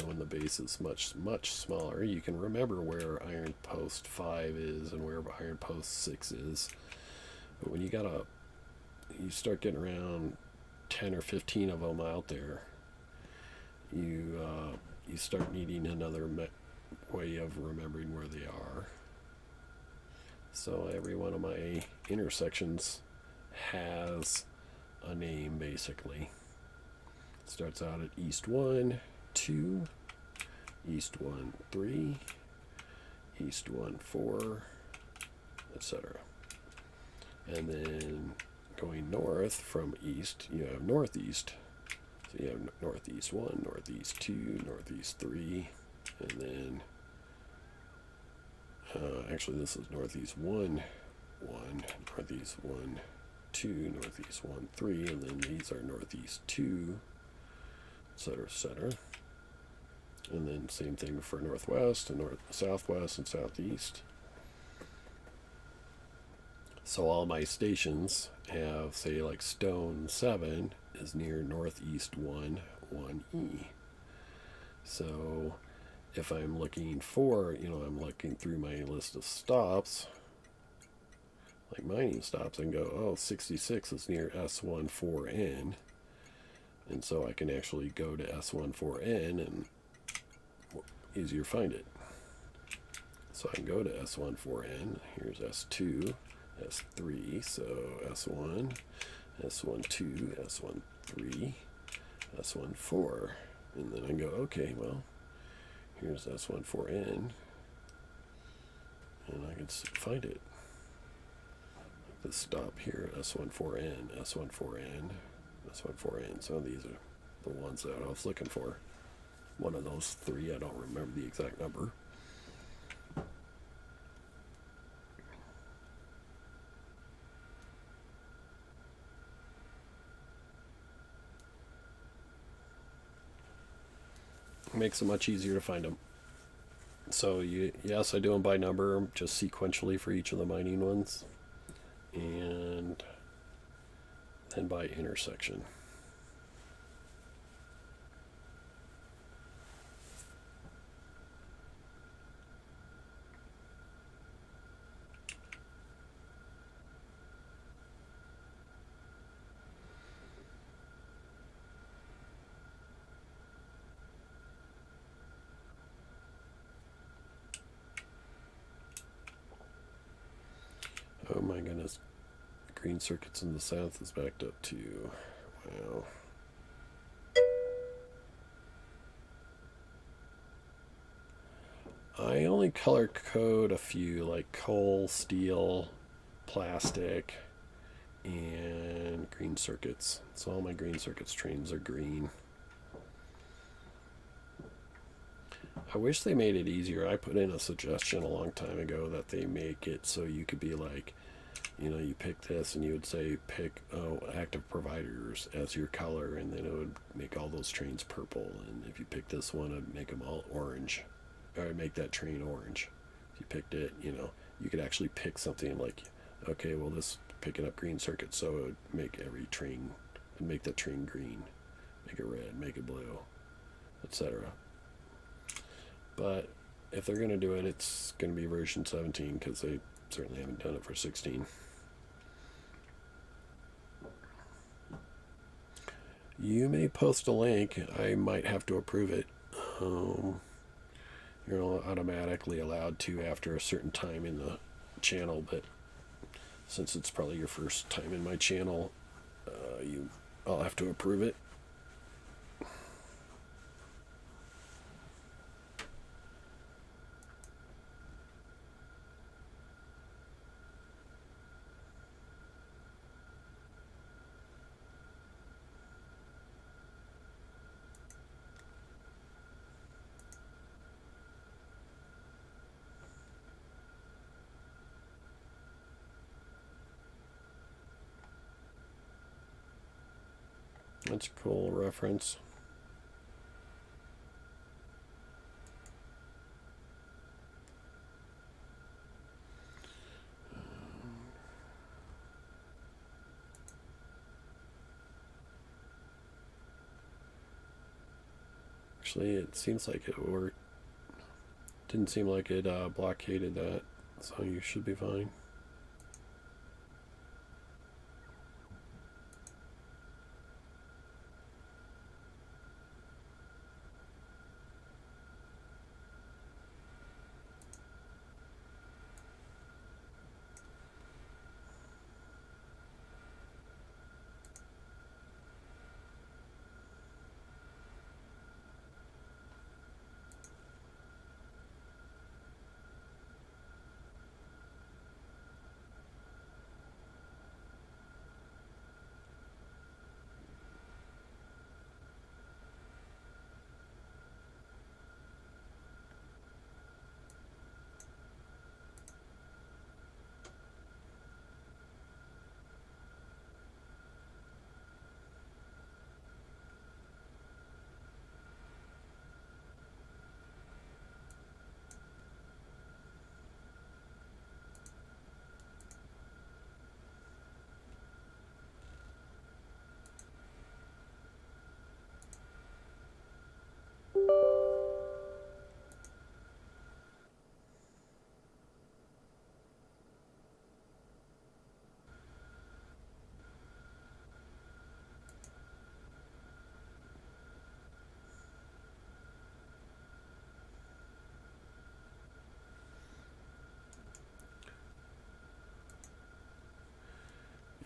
when the base is much, much smaller, you can remember where iron post 5 is and where iron post 6 is. But when you start getting around 10 or 15 of them out there, you start needing another way of remembering where they are. So every one of my intersections has a name, basically. It starts out at East 1, 2, East 1, 3, East 1, 4, etc. And then going north from east, you have northeast. So you have northeast 1, northeast 2, northeast 3, and then actually this is northeast 1, 1, northeast 1, 2, northeast 1, 3, and then these are northeast 2, etc., etc. And then same thing for northwest and southwest and southeast. So all my stations have, say, like Stone 7 is near northeast 1, 1E. So if I'm looking for, I'm looking through my list of stops, like mining stops, and go, oh, 66 is near S14N. And so I can actually go to S14N and easier find it. So I can go to S14N. Here's S2, S3, so S1, S12, S13, S14, and then I go, okay, well, here's S14N, and I can find it. This stop here, S14N, S14N, S14N. So these are the ones that I was looking for. One of those three, I don't remember the exact number. makes it much easier to find them. So yes, I do them by number, just sequentially for each of the mining ones, and then by intersection. Oh my goodness. Green circuits in the south is backed up too. Wow. I only color code a few, like coal, steel, plastic, and green circuits. So all my green circuits trains are green. I wish they made it easier. I put in a suggestion a long time ago that they make it so you could be like, you pick this and you would say pick active providers as your color, and then it would make all those trains purple. And if you pick this one, it'd make them all orange, or make that train orange. If you picked it, you could actually pick something like, okay, well, this picking up green circuit, so it would make every train, and make that train green, make it red, make it blue, etc. But if they're going to do it, it's going to be version 17, because they certainly haven't done it for 16. You may post a link. I might have to approve it. You're automatically allowed to after a certain time in the channel, but since it's probably your first time in my channel, I'll have to approve it. That's a cool reference. Actually, it seems like it worked. Didn't seem like it blockaded that, so you should be fine.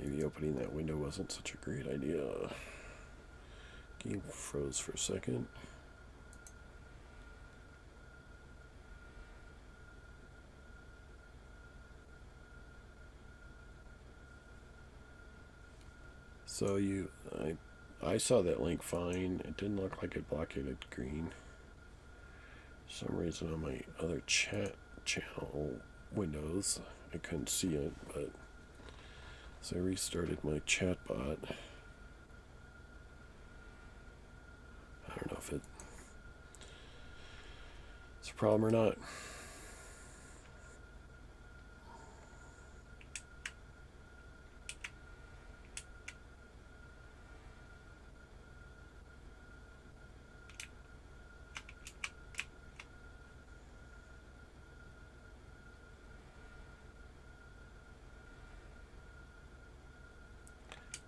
Maybe opening that window wasn't such a great idea. Game froze for a second. So I saw that link fine. It didn't look like it blockaded green. For some reason on my other chat channel windows, I couldn't see it, but so I restarted my chat bot. I don't know if it problem or not.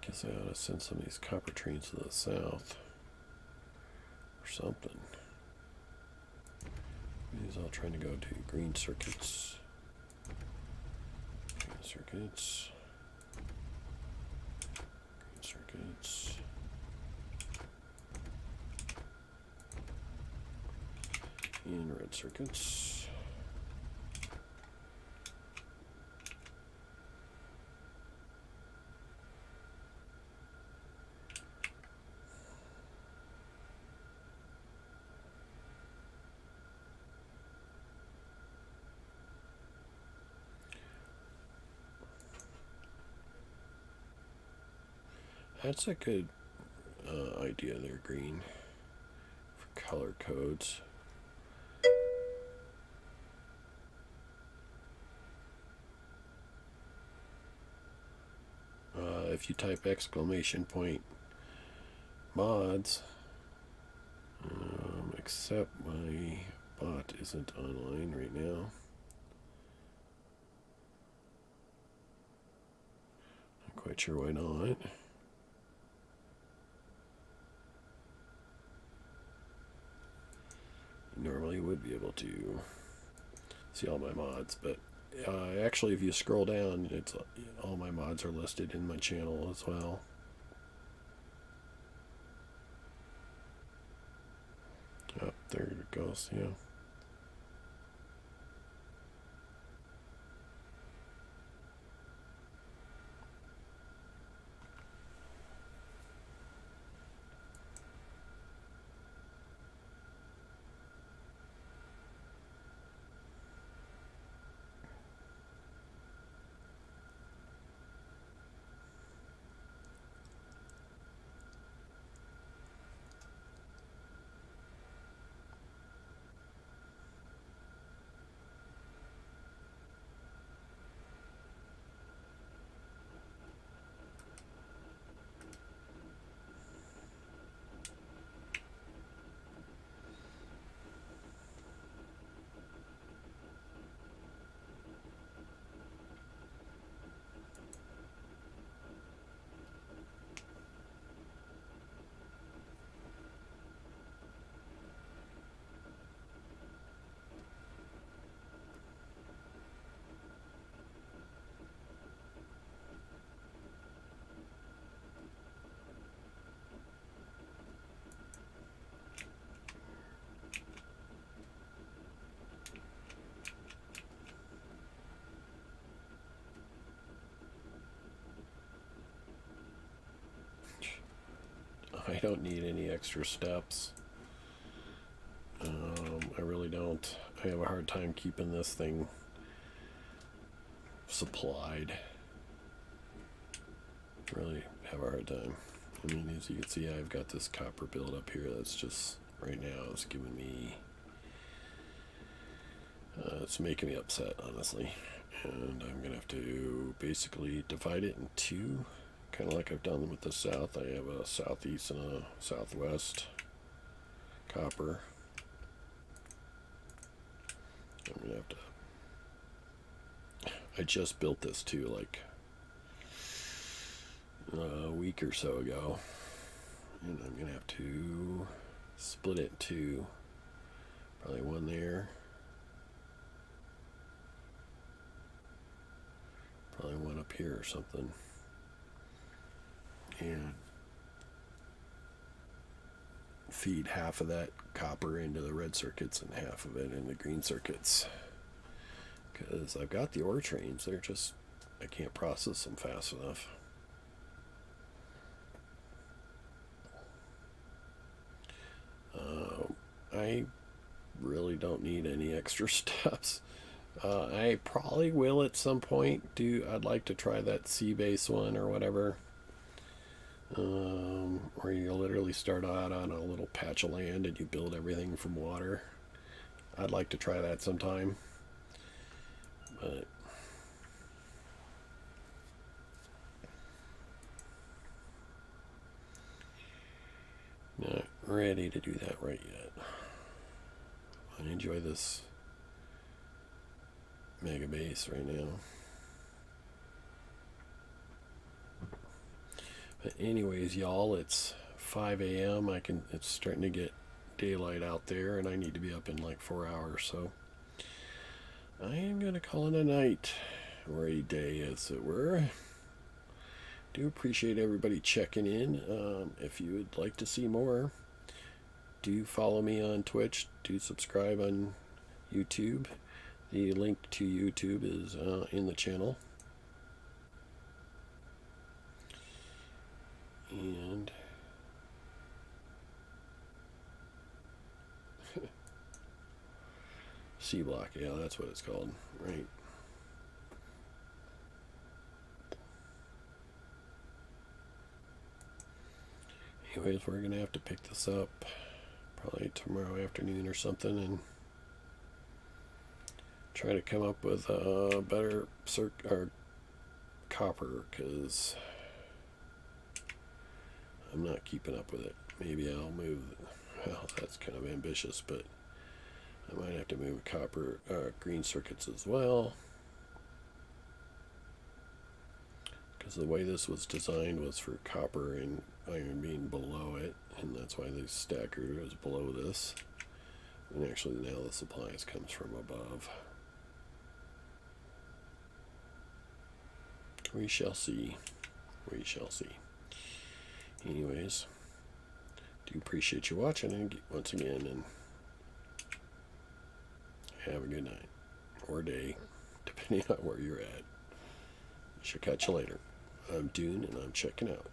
Guess I ought to send some of these copper trains to the south or something. These all trying to go to green circuits. Green circuits. Green circuits. And red circuits. That's a good idea there, green, for color codes. If you type exclamation point mods, except my bot isn't online right now. Not quite sure why not. Normally would be able to see all my mods, but actually if you scroll down, it's all my mods are listed in my channel as well. Oh, there it goes, yeah. I don't need any extra steps. I really don't. I have a hard time keeping this thing supplied. Really have a hard time. I mean, as you can see, I've got this copper build up here that's just, right now, it's giving me, it's making me upset, honestly. And I'm going to have to basically divide it in two, kind of like I've done with the south. I have a southeast and a southwest copper. I'm going to have to, I just built this too, like a week or so ago, and I'm gonna have to split it in two, probably one there, probably one up here or something, and feed half of that copper into the red circuits and half of it in the green circuits, because I've got the ore trains, they're just, I can't process them fast enough. I really don't need any extra steps. I probably will at some point do, I'd like to try that sea-base one or whatever, where you literally start out on a little patch of land and you build everything from water. I'd like to try that sometime. But not ready to do that right yet. I enjoy this Megabase right now. But anyways, y'all, it's 5 a.m. It's starting to get daylight out there, and I need to be up in like 4 hours. So I am gonna call it a night, or a day, as it were. Do appreciate everybody checking in. If you would like to see more, do follow me on Twitch. Do subscribe on YouTube. The link to YouTube is in the channel. And C block, yeah, that's what it's called, right? Anyways, we're gonna have to pick this up probably tomorrow afternoon or something, and try to come up with a better or copper, because I'm not keeping up with it. Maybe I'll move. Well, that's kind of ambitious, but I might have to move copper green circuits as well, because the way this was designed was for copper and iron being below it, and that's why the stacker is below this. And actually now the supplies comes from above. We shall see. We shall see. Anyways, do appreciate you watching and once again, and have a good night or day, depending on where you're at. Shall catch you later. I'm Dune, and I'm checking out.